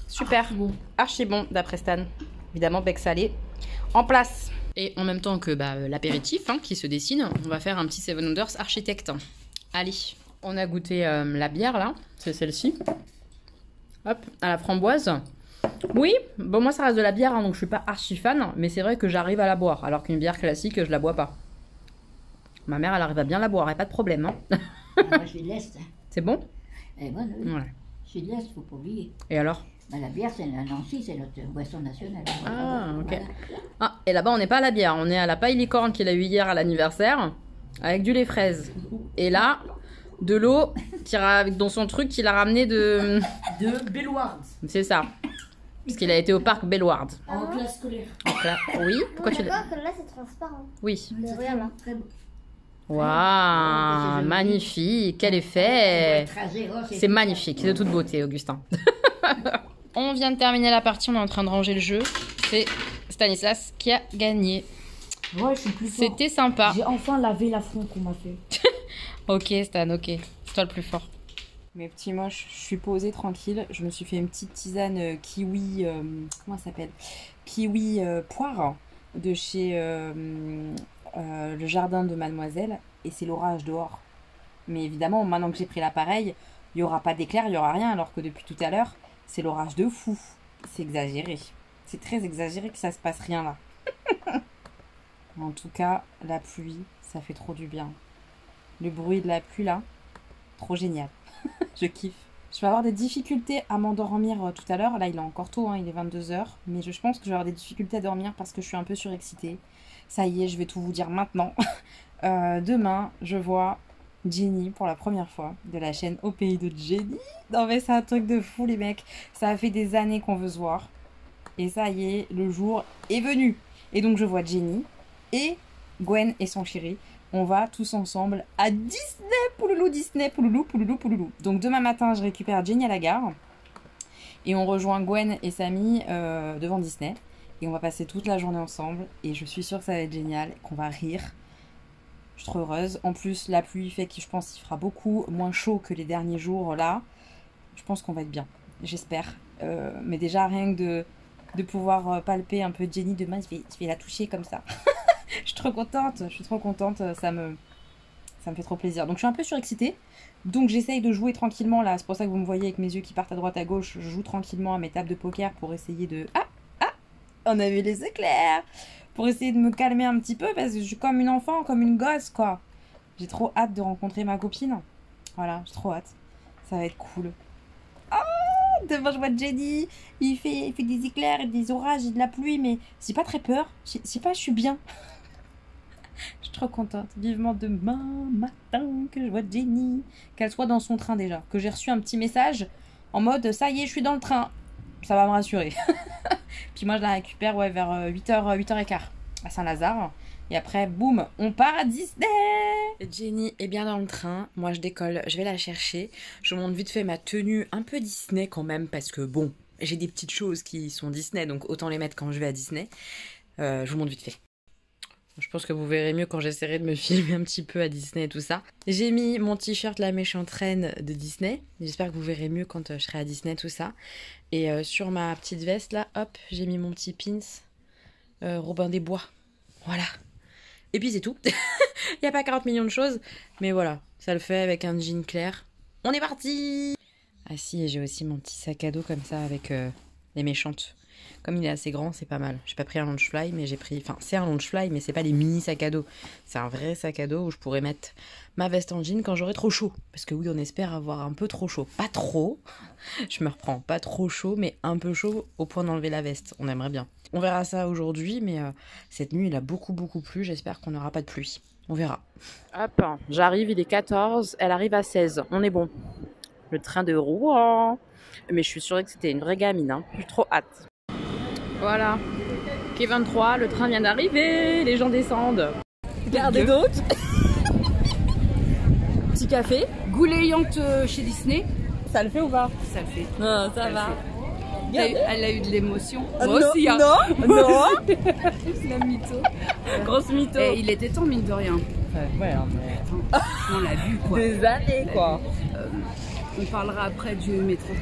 Super. Archi bon, d'après Stan. Évidemment, bec salé. En place. Et en même temps que l'apéritif qui se dessine, on va faire un petit Seven Wonders architecte. Allez, on a goûté la bière là, c'est celle-ci. Hop, à la framboise. Oui, bon moi ça reste de la bière, donc je suis pas archi fan, mais c'est vrai que j'arrive à la boire, alors qu'une bière classique, je la bois pas. Ma mère, elle arrive à bien la boire, et pas de problème. Hein. Moi, je suis de l'Est. C'est bon? Elle est bonne, oui. Ouais. Je suis de l'Est, faut pas oublier. Et alors? La bière, c'est à Nancy, c'est notre boisson nationale. Ah, ok. Voilà. Ah, et là-bas, on n'est pas à la bière, on est à la paille licorne qu'il a eu hier à l'anniversaire, avec du lait fraise. Et là, de l'eau dans son truc qu'il a ramené de... De Belloird. C'est ça. Parce qu'il a été au parc Belloird. En classe scolaire. Oui, pourquoi tu D'accord, que là, c'est transparent. Oui. Mais regarde là. Très beau. Waouh, magnifique, quel effet. C'est magnifique, de toute beauté, Augustin. On vient de terminer la partie, on est en train de ranger le jeu. C'est Stanislas qui a gagné. Ouais, je suis plus fort. C'était sympa. J'ai enfin lavé l'affront qu'on m'a fait. Ok Stan, ok. C'est toi le plus fort. Mes petits moches, je suis posée tranquille. Je me suis fait une petite tisane kiwi... comment ça s'appelle? Kiwi poire de chez le jardin de Mademoiselle. Et c'est l'orage dehors. Mais évidemment, maintenant que j'ai pris l'appareil, il n'y aura pas d'éclair, il n'y aura rien. Alors que depuis tout à l'heure, c'est l'orage de fou. C'est exagéré. C'est très exagéré que ça se passe rien là. En tout cas, la pluie, ça fait trop du bien. Le bruit de la pluie là, trop génial. Je kiffe. Je vais avoir des difficultés à m'endormir tout à l'heure. Là, il est encore tôt, hein, il est 22h. Mais je pense que je vais avoir des difficultés à dormir parce que je suis un peu surexcitée. Ça y est, je vais tout vous dire maintenant. Demain, je vois Jenny pour la première fois de la chaîne Au Pays de Jenny. Non mais c'est un truc de fou les mecs. Ça a fait des années qu'on veut se voir. Et ça y est, le jour est venu. Et donc je vois Jenny et Gwen et son chéri. On va tous ensemble à Disney, pouloulou, Disney, pouloulou, pouloulou, pouloulou. Donc demain matin, je récupère Jenny à la gare. Et on rejoint Gwen et Samy devant Disney. Et on va passer toute la journée ensemble. Et je suis sûre que ça va être génial, qu'on va rire. Je suis trop heureuse. En plus, la pluie fait que je pense qu'il fera beaucoup moins chaud que les derniers jours là. Je pense qu'on va être bien. J'espère. Mais déjà, rien que de pouvoir palper un peu Jenny demain, je vais la toucher comme ça. Je suis trop contente. Je suis trop contente. Ça me fait trop plaisir. Donc, je suis un peu surexcitée. Donc, j'essaye de jouer tranquillement là. C'est pour ça que vous me voyez avec mes yeux qui partent à droite à gauche. Je joue tranquillement à mes tables de poker pour essayer de... Ah! On a vu les éclairs! Pour essayer de me calmer un petit peu parce que je suis comme une enfant, comme une gosse quoi. J'ai trop hâte de rencontrer ma copine. Voilà, j'ai trop hâte. Ça va être cool. Oh, devant je vois Jenny. Il fait des éclairs et des orages et de la pluie, mais j'ai pas très peur. Je sais pas, je suis bien. Je suis trop contente. Vivement demain matin que je vois Jenny. Qu'elle soit dans son train déjà. Que j'ai reçu un petit message en mode ça y est, je suis dans le train. Ça va me rassurer. Puis moi, je la récupère vers 8h, 8h15 à Saint-Lazare. Et après, boum, on part à Disney. Jenny est bien dans le train. Moi, je décolle. Je vais la chercher. Je vous montre vite fait ma tenue un peu Disney quand même. Parce que bon, j'ai des petites choses qui sont Disney. Donc autant les mettre quand je vais à Disney. Je vous montre vite fait. Je pense que vous verrez mieux quand j'essaierai de me filmer un petit peu à Disney et tout ça. J'ai mis mon t-shirt La Méchante Reine de Disney. J'espère que vous verrez mieux quand je serai à Disney, tout ça. Et sur ma petite veste, là, hop, j'ai mis mon petit pins Robin des Bois. Voilà. Et puis c'est tout. Il n'y a pas 40 millions de choses. Mais voilà, ça le fait avec un jean clair. On est parti! Ah si, et j'ai aussi mon petit sac à dos comme ça avec les méchantes. Comme il est assez grand, c'est pas mal. J'ai pas pris un Loungefly, mais j'ai pris... Enfin, c'est un Loungefly, mais c'est pas des mini sacs à dos. C'est un vrai sac à dos où je pourrais mettre ma veste en jean quand j'aurai trop chaud. Parce que oui, on espère avoir un peu trop chaud. Pas trop, je me reprends, pas trop chaud, mais un peu chaud au point d'enlever la veste. On aimerait bien. On verra ça aujourd'hui, mais cette nuit, il a beaucoup plu. J'espère qu'on n'aura pas de pluie. On verra. Hop, j'arrive, il est 14, elle arrive à 16. On est bon. Le train de Rouen. Mais je suis sûre que c'était une vraie gamine, hein. J'ai trop hâte. Voilà. Quai 23, le train vient d'arriver. Les gens descendent. Regardez d'autres. Petit café. Goulayante chez Disney. Ça le fait ou pas? Ça le fait. Non, ça va. Elle a eu de l'émotion. Moi Moi aussi, hein. Non. La mytho. Grosse mytho. Et il était temps, mine de rien. Ouais, mais... On l'a vu, quoi. Des années, quoi. On parlera après du métro.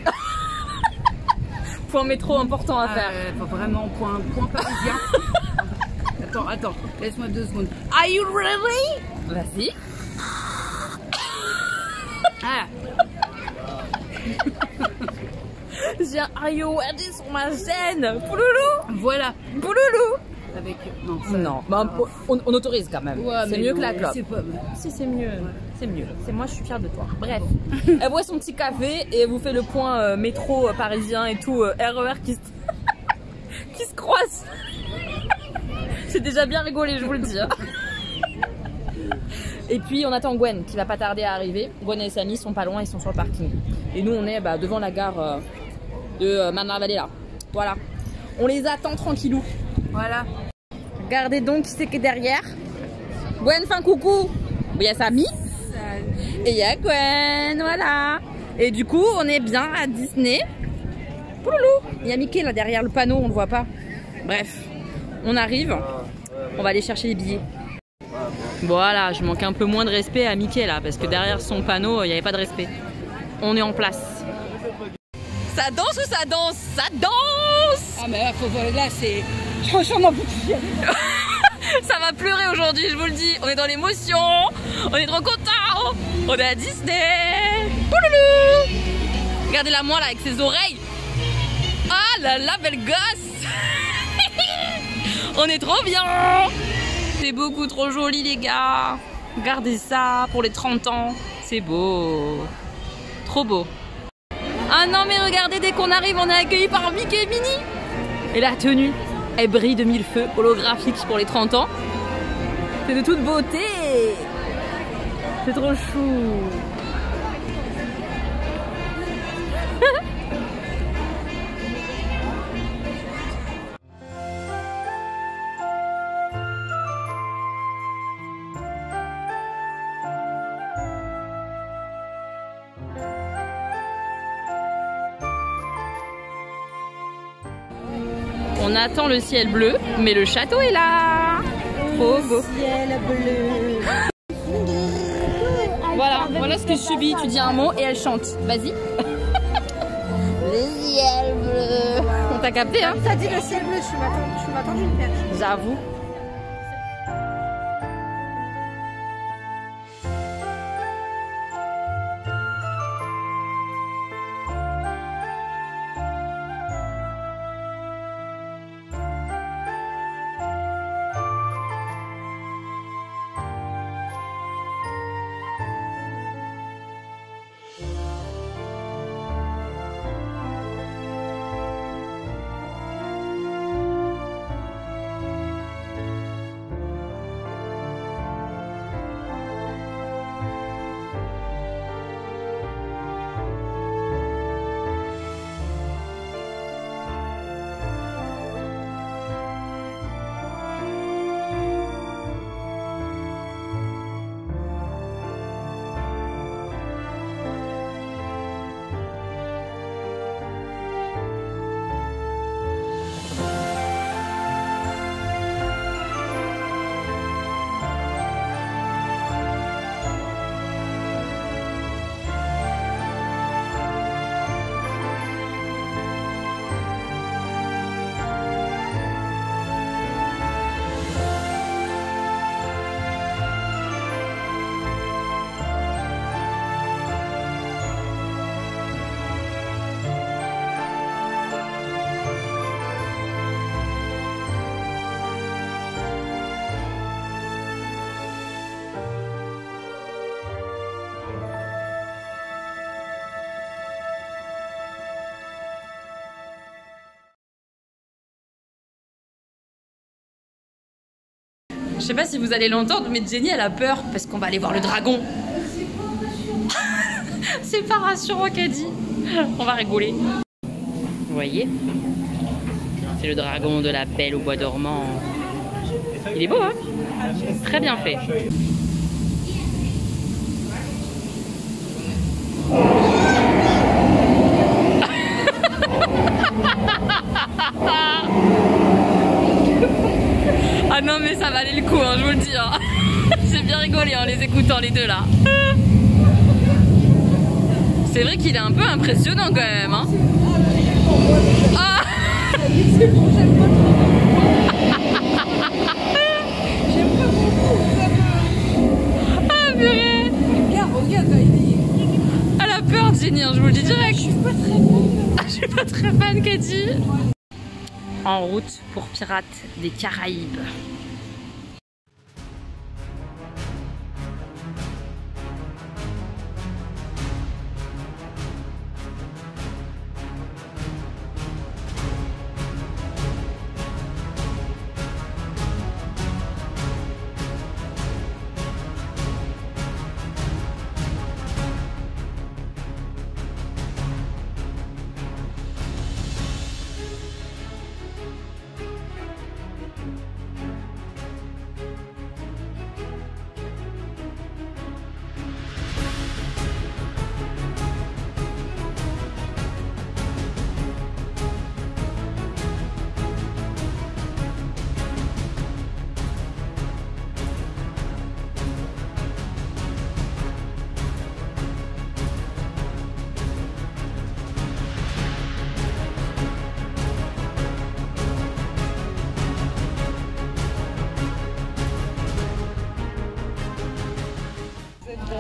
Point métro important à faire. Vraiment, point parisien. Attends, laisse-moi 2 secondes. Are you ready? Vas-y. Ah. J'ai un Are you ready sur ma chaîne. Pouloulou. Voilà. Pouloulou. Avec... Non, bah, on autorise quand même. Ouais, c'est mieux que la clope. Pas... Si, c'est mieux. Ouais. C'est mieux. Moi, je suis fière de toi. Bref. Elle boit son petit café et elle vous fait le point métro parisien et tout, RER qui se croisent. J'ai déjà bien rigolé, je vous le dis. Hein. Et puis, on attend Gwen qui va pas tarder à arriver. Gwen et Samy sont pas loin, ils sont sur le parking. Et nous, on est devant la gare de Manarvalet là. Voilà. On les attend tranquillou. Voilà. Regardez donc qui c'est qui est derrière. Gwen, fin coucou. Il y a Samy. Et il y a Gwen, voilà. Et du coup, on est bien à Disney. Pouloulou. Il y a Mickey là derrière le panneau, on le voit pas. Bref, on arrive. On va aller chercher les billets. Voilà, je manque un peu moins de respect à Mickey là, parce que derrière son panneau, il n'y avait pas de respect. On est en place. Ça danse ou ça danse? Ça danse! Ah mais là c'est... Franchement, ça va pleurer aujourd'hui, je vous le dis. On est dans l'émotion, on est trop contents. On est à Disney. Pouloulou. Regardez-la moi là avec ses oreilles. Ah là là, belle gosse. On est trop bien. C'est beaucoup trop joli les gars. Regardez ça pour les 30 ans. C'est beau. Trop beau. Ah non mais regardez, dès qu'on arrive, on est accueilli par Mickey et Minnie. Et la tenue, elle brille de mille feux, holographique pour les 30 ans. C'est de toute beauté. C'est trop chou. On attend le ciel bleu, mais le château est là. Trop beau. Ciel bleu. Voilà ce que je subis. Tu dis un mot et elle chante. Vas-y. Le ciel bleu. On t'a capté, hein? T'as dit le ciel bleu, je m'attends d'une perche. J'avoue. Je sais pas si vous allez l'entendre, mais Jenny elle a peur parce qu'on va aller voir le dragon. C'est pas rassurant qu'elle dit. On va rigoler. Vous voyez? C'est le dragon de la Belle au bois dormant. Il est beau, hein? Très bien fait. Ah non mais ça valait le coup, hein, je vous le dis. Hein. J'ai bien rigolé en les écoutant les deux là. C'est vrai qu'il est un peu impressionnant quand même. Hein. Ah ah purée. Elle a peur Jenny, hein, je vous le dis direct. Je suis pas très fan Cathy. En route pour Pirates des Caraïbes.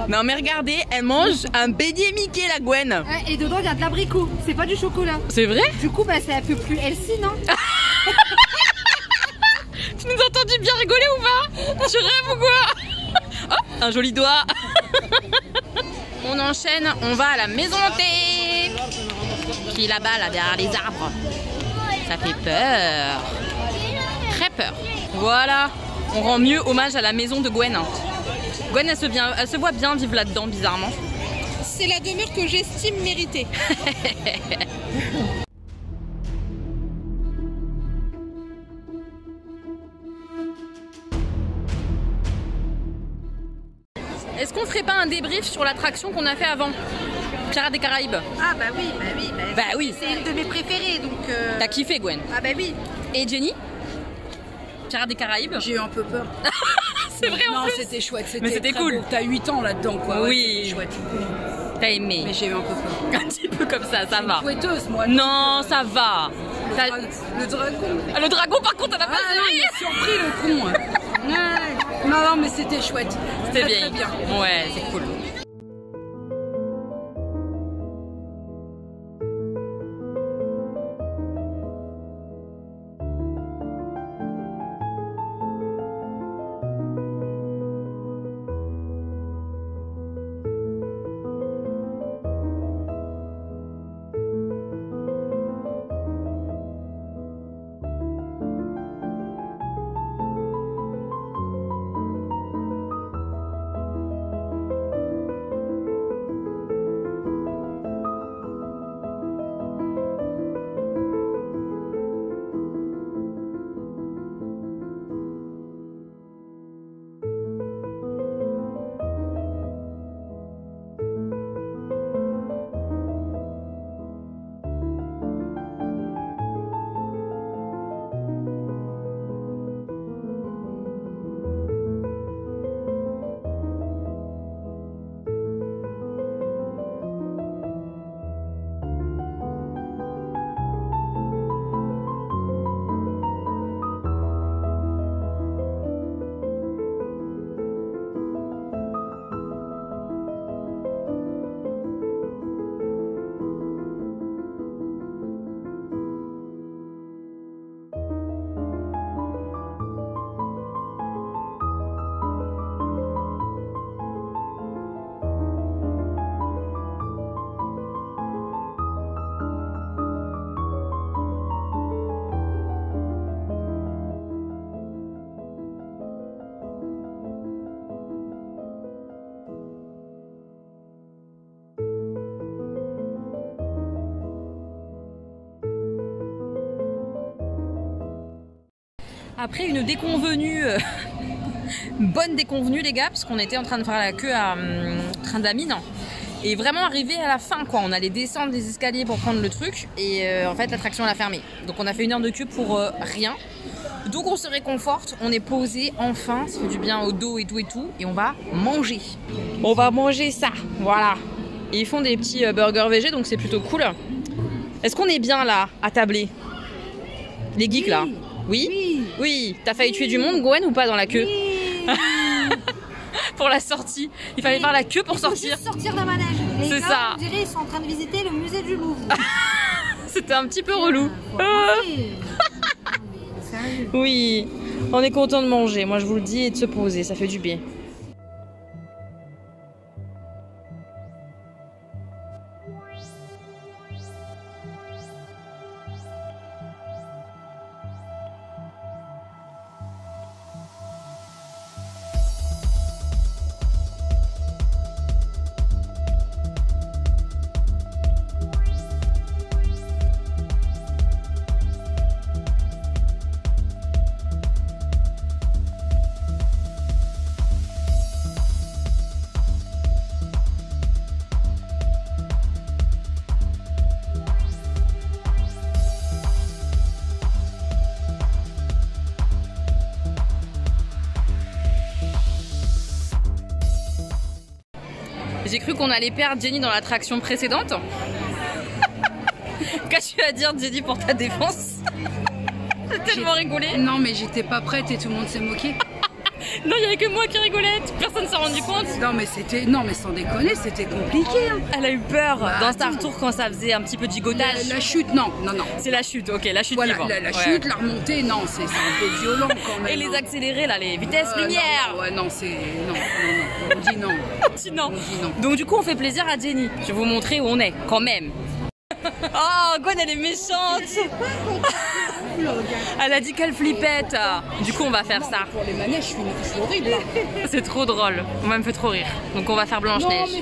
Non mais regardez, elle mange un beignet Mickey la Gwen. Ouais, et dedans il y a de l'abricot, c'est pas du chocolat. C'est vrai? Du coup bah c'est un peu plus healthy, non? Tu nous as entendu bien rigoler ou pas? Tu rêves ou quoi? Oh, un joli doigt. On enchaîne, on va à la maison hantée qui est là-bas, là derrière les arbres. Ça fait peur. Très peur. Voilà, on rend mieux hommage à la maison de Gwen. Gwen, elle se voit bien vivre là-dedans, bizarrement. C'est la demeure que j'estime méritée. Est-ce qu'on ferait pas un débrief sur l'attraction qu'on a fait avant? Pirates des Caraïbes. Ah bah oui, Bah oui. c'est une de mes préférées donc... T'as kiffé Gwen? Ah bah oui. Et Jenny? Pirates des Caraïbes? J'ai eu un peu peur. C'est vrai en Non, plus. c'était chouette. Mais c'était très cool. beau. T'as 8 ans là-dedans, quoi. Oui. Ouais, c'était chouette. T'as aimé? Mais j'ai eu un peu peur. Un petit peu comme ça va. Fouetteuse, moi. Non, ça va. Le dragon. Ah, le dragon, par contre, on a pas Ah non, il m'a surpris le con. Ouais. Non, mais c'était chouette. C'était Très, bien. très bien. Ouais, c'est cool. Après une déconvenue, bonne déconvenue les gars, parce qu'on était en train de faire la queue à Trindamine. Et vraiment arrivé à la fin quoi, on allait descendre des escaliers pour prendre le truc et en fait l'attraction elle a fermé. Donc on a fait 1 heure de queue pour rien. Donc on se réconforte, on est posé enfin, ça fait du bien au dos et tout et on va manger. On va manger ça, voilà. Et ils font des petits burgers végé donc c'est plutôt cool. Est-ce qu'on est bien là, à tabler? Les geeks là? Oui. Oui. T'as failli tuer du monde Gwen ou pas dans la queue? Pour la sortie, il fallait faire la queue pour sortir. Juste sortir d'un manège. C'est ça. On dirait ils sont en train de visiter le musée du Louvre. C'était un petit peu relou. Oui, on est content de manger, moi je vous le dis, et de se poser, ça fait du bien. J'ai cru qu'on allait perdre Jenny dans l'attraction précédente. Qu'as-tu à dire Jenny pour ta défense? J'ai tellement rigolé. Non mais j'étais pas prête et tout le monde s'est moqué. Non, il n'y avait que moi qui rigolais, personne s'est rendu compte. Non mais sans déconner, c'était compliqué. Hein. Elle a eu peur dans Star Tour quand ça faisait un petit peu de gigotage. La chute, non. C'est la chute, ok, la chute voilà, libre. La chute, la remontée, non, c'est un peu violent quand même. Et les accélérés là, les vitesses lumière. Non, ouais, non, c'est... Non, on dit non. On dit non. Donc du coup on fait plaisir à Jenny. Je vais vous montrer où on est, quand même. Oh, Gwen elle est méchante. Elle a dit qu'elle flippette. Du coup on va faire ça. Pour les manèges, je suis horrible. C'est trop drôle. Moi elle me fait trop rire. Donc on va faire Blanche-Neige.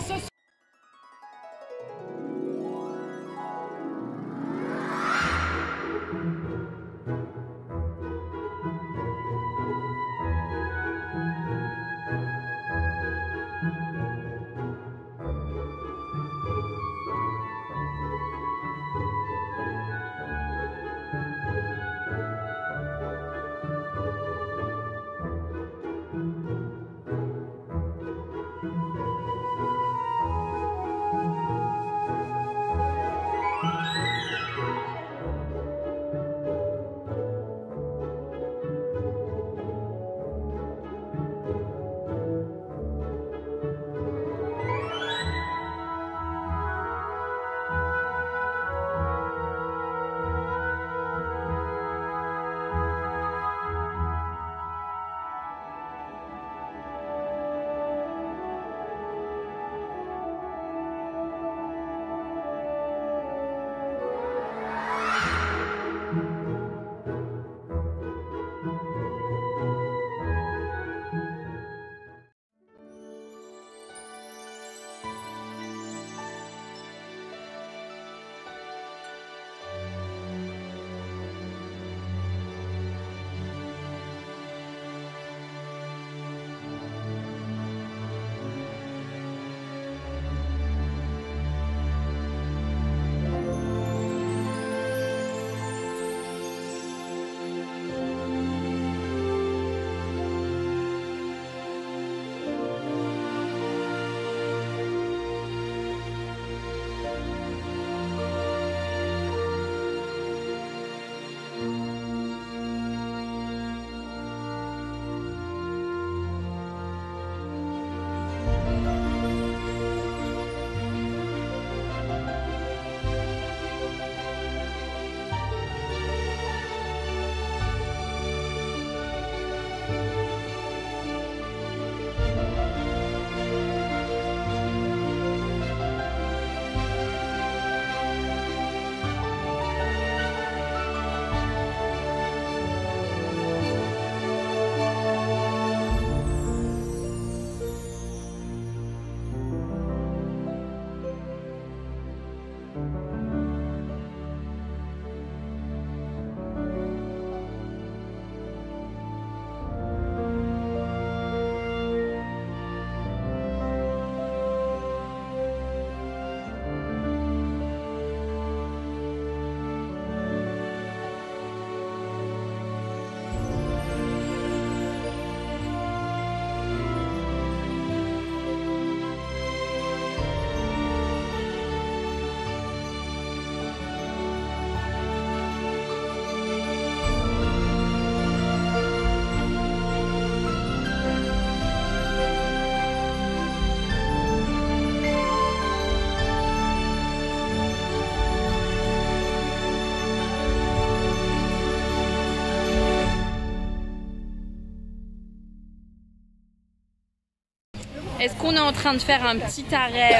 Est-ce qu'on est en train de faire un petit arrêt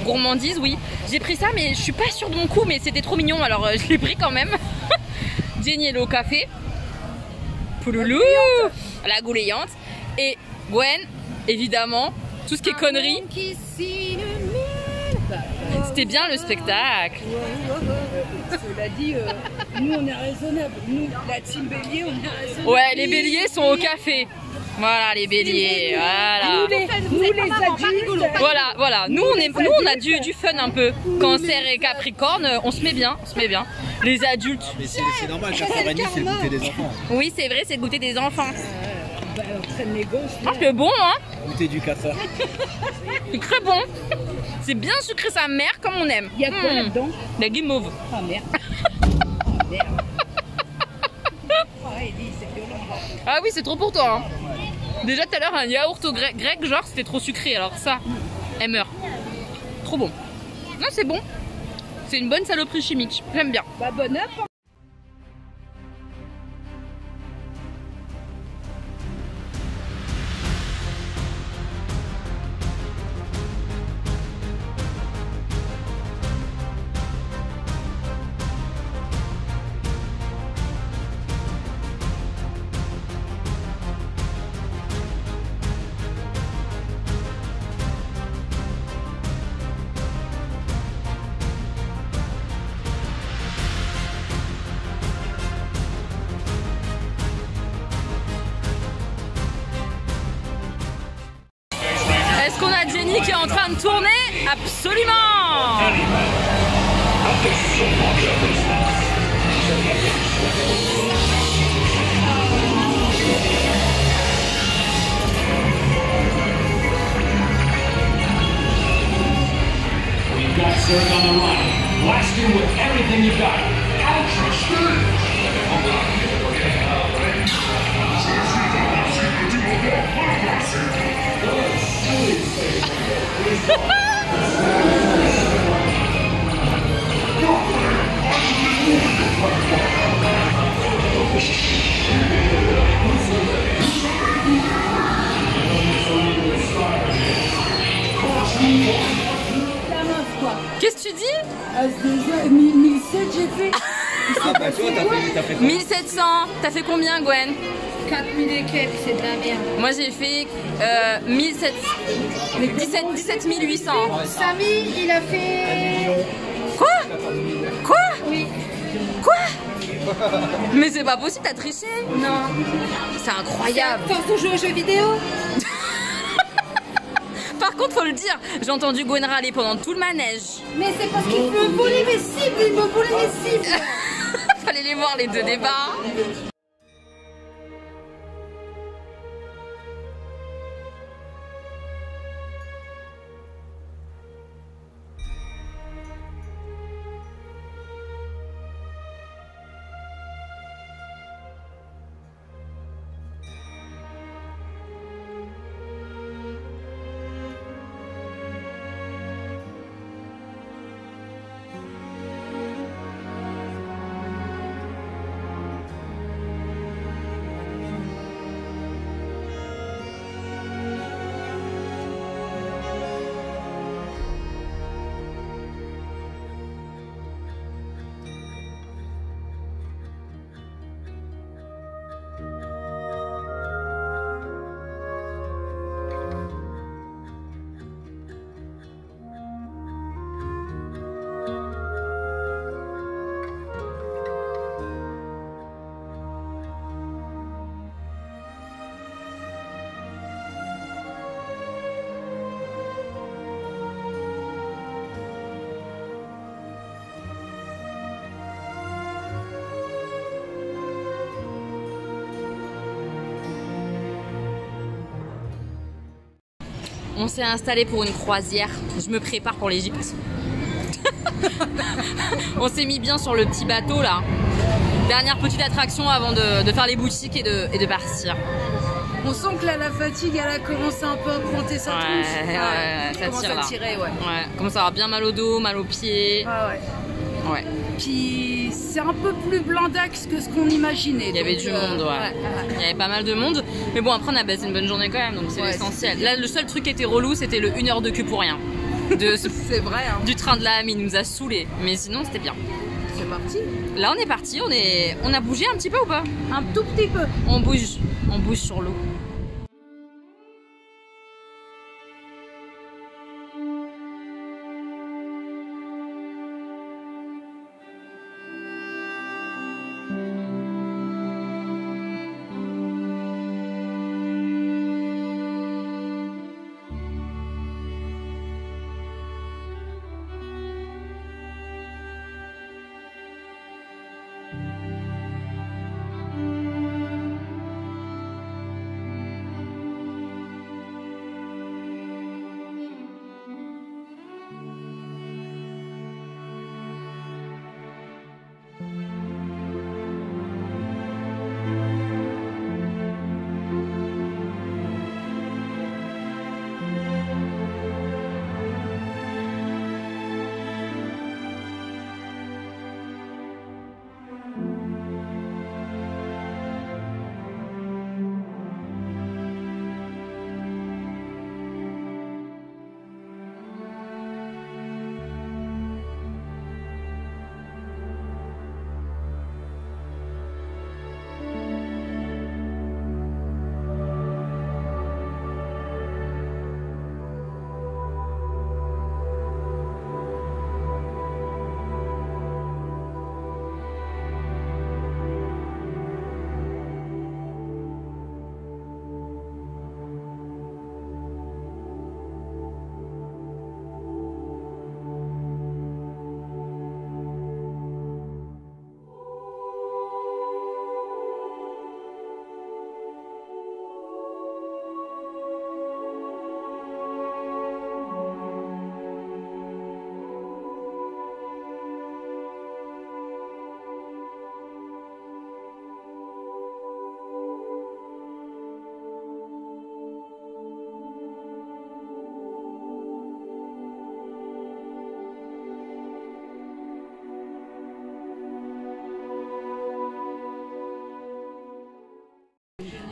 gourmandise? Oui. J'ai pris ça, mais je suis pas sûre de mon coup, mais c'était trop mignon, alors je l'ai pris quand même. Jenny est au café. Pouloulou, la goulayante. Et Gwen, évidemment, tout ce qui est conneries. C'était bien le spectacle. Cela dit, nous on est raisonnable. Nous, la team bélier, on est raisonnable. Ouais, les béliers sont au café. Voilà, les béliers. Voilà. Nous les adultes. Voilà. Nous on a du fun un peu. Cancer et Capricorne, on se met bien, Les adultes. Mais c'est normal, 4h30, c'est le goûter des enfants. Oui, c'est vrai, c'est le goûter des enfants. On traîne les gosses. Ah, c'est bon, hein? Goûter du 4h. C'est très bon. C'est bien sucré sa mère comme on aime. Il y a quoi là-dedans? La guimauve. Ah merde. Merde. C'est violent. Ah oui, c'est trop pour toi. Hein. Déjà tout à l'heure, un yaourt au grec, genre c'était trop sucré. Alors ça, elle meurt. Trop bon. Non, c'est bon. C'est une bonne saloperie chimique. J'aime bien. Bah, bonne œuvre. Est-ce qu'on a Jenny qui est en train de tourner? Absolument. We've got Cirque on the run. Blast him with everything you've got. Qu'est-ce que tu dis? Déjà, 1007 j'ai fait. Ah bah toi, t'as fait quoi? 1700. T'as fait combien, Gwen? 4000 et quelques, c'est de la merde. Moi j'ai fait 17 800. Samy, il a fait... Quoi? Oui. Quoi? Mais c'est pas possible, t'as triché? Non. C'est incroyable. Force de jouer aux jeux vidéo. Par contre, faut le dire, j'ai entendu Gwen râler pendant tout le manège. Mais c'est parce qu'il me volait mes cibles, il me volait mes cibles. Fallait les voir les deux débats. On s'est installé pour une croisière. Je me prépare pour l'Égypte. On s'est mis bien sur le petit bateau là. Dernière petite attraction avant de faire les boutiques et de partir. On sent que là, la fatigue, elle a commencé un peu à pointer sa tronche. Ouais, ça commence tire à là. tirer, ouais. Ouais, commence à avoir bien mal au dos, mal aux pieds. Ah ouais. Ouais. Puis c'est un peu plus blindax que ce qu'on imaginait. Il y avait du monde, ouais. Il y avait pas mal de monde. Mais bon, après, on a passé une bonne journée quand même, donc c'est l'essentiel. Là, le seul truc qui était relou, c'était le 1 heure de queue pour rien. C'est vrai. Hein. Du train de l'âme, il nous a saoulés. Mais sinon, c'était bien. C'est parti. Là, on est parti. On a bougé un petit peu ou pas? Un tout petit peu. On bouge sur l'eau.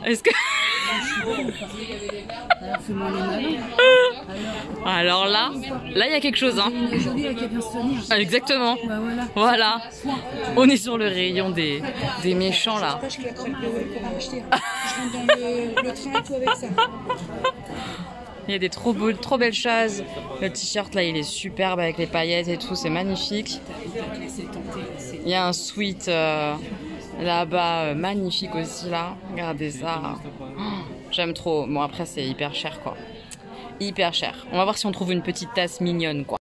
Est-ce que... Alors là, il y a quelque chose, hein. Ah, exactement. Voilà. On est sur le rayon des méchants là. Il y a des trop belles choses. Le t-shirt là, il est superbe avec les paillettes et tout, c'est magnifique. Il y a un sweat là-bas, magnifique aussi là. Regardez ça. Oh, j'aime trop. Bon, après, c'est hyper cher quoi. Hyper cher. On va voir si on trouve une petite tasse mignonne quoi.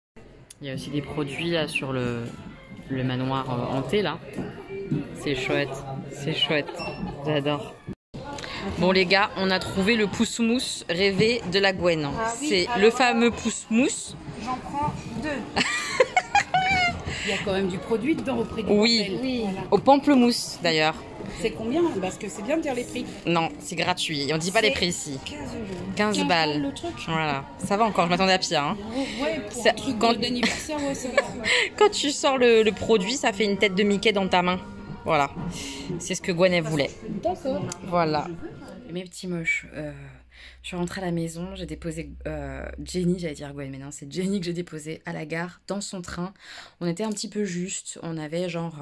Il y a aussi des produits là sur le manoir hanté là. C'est chouette. C'est chouette. J'adore. Bon les gars, on a trouvé le pousse-mousse rêvé de la Gwen. Ah, oui, c'est le fameux pousse-mousse. J'en prends 2. Il y a quand même du produit dedans au prix du oui, voilà. Au pamplemousse d'ailleurs. C'est combien? Parce que c'est bien de dire les prix. Non, c'est gratuit. On dit pas les prix ici. 15 balles. Le truc. Voilà, ça va encore, je m'attendais à pire. Hein. Ouais, pour un truc d'anniversaire, ouais, ça va. Quand tu sors le produit, ça fait une tête de Mickey dans ta main. Voilà, c'est ce que Gwen elle voulait. D'accord. Voilà. Mes petits moches, je suis rentrée à la maison, j'ai déposé Jenny, j'allais dire Gwen, mais non, c'est Jenny que j'ai déposée à la gare, dans son train. On était un petit peu juste, on avait genre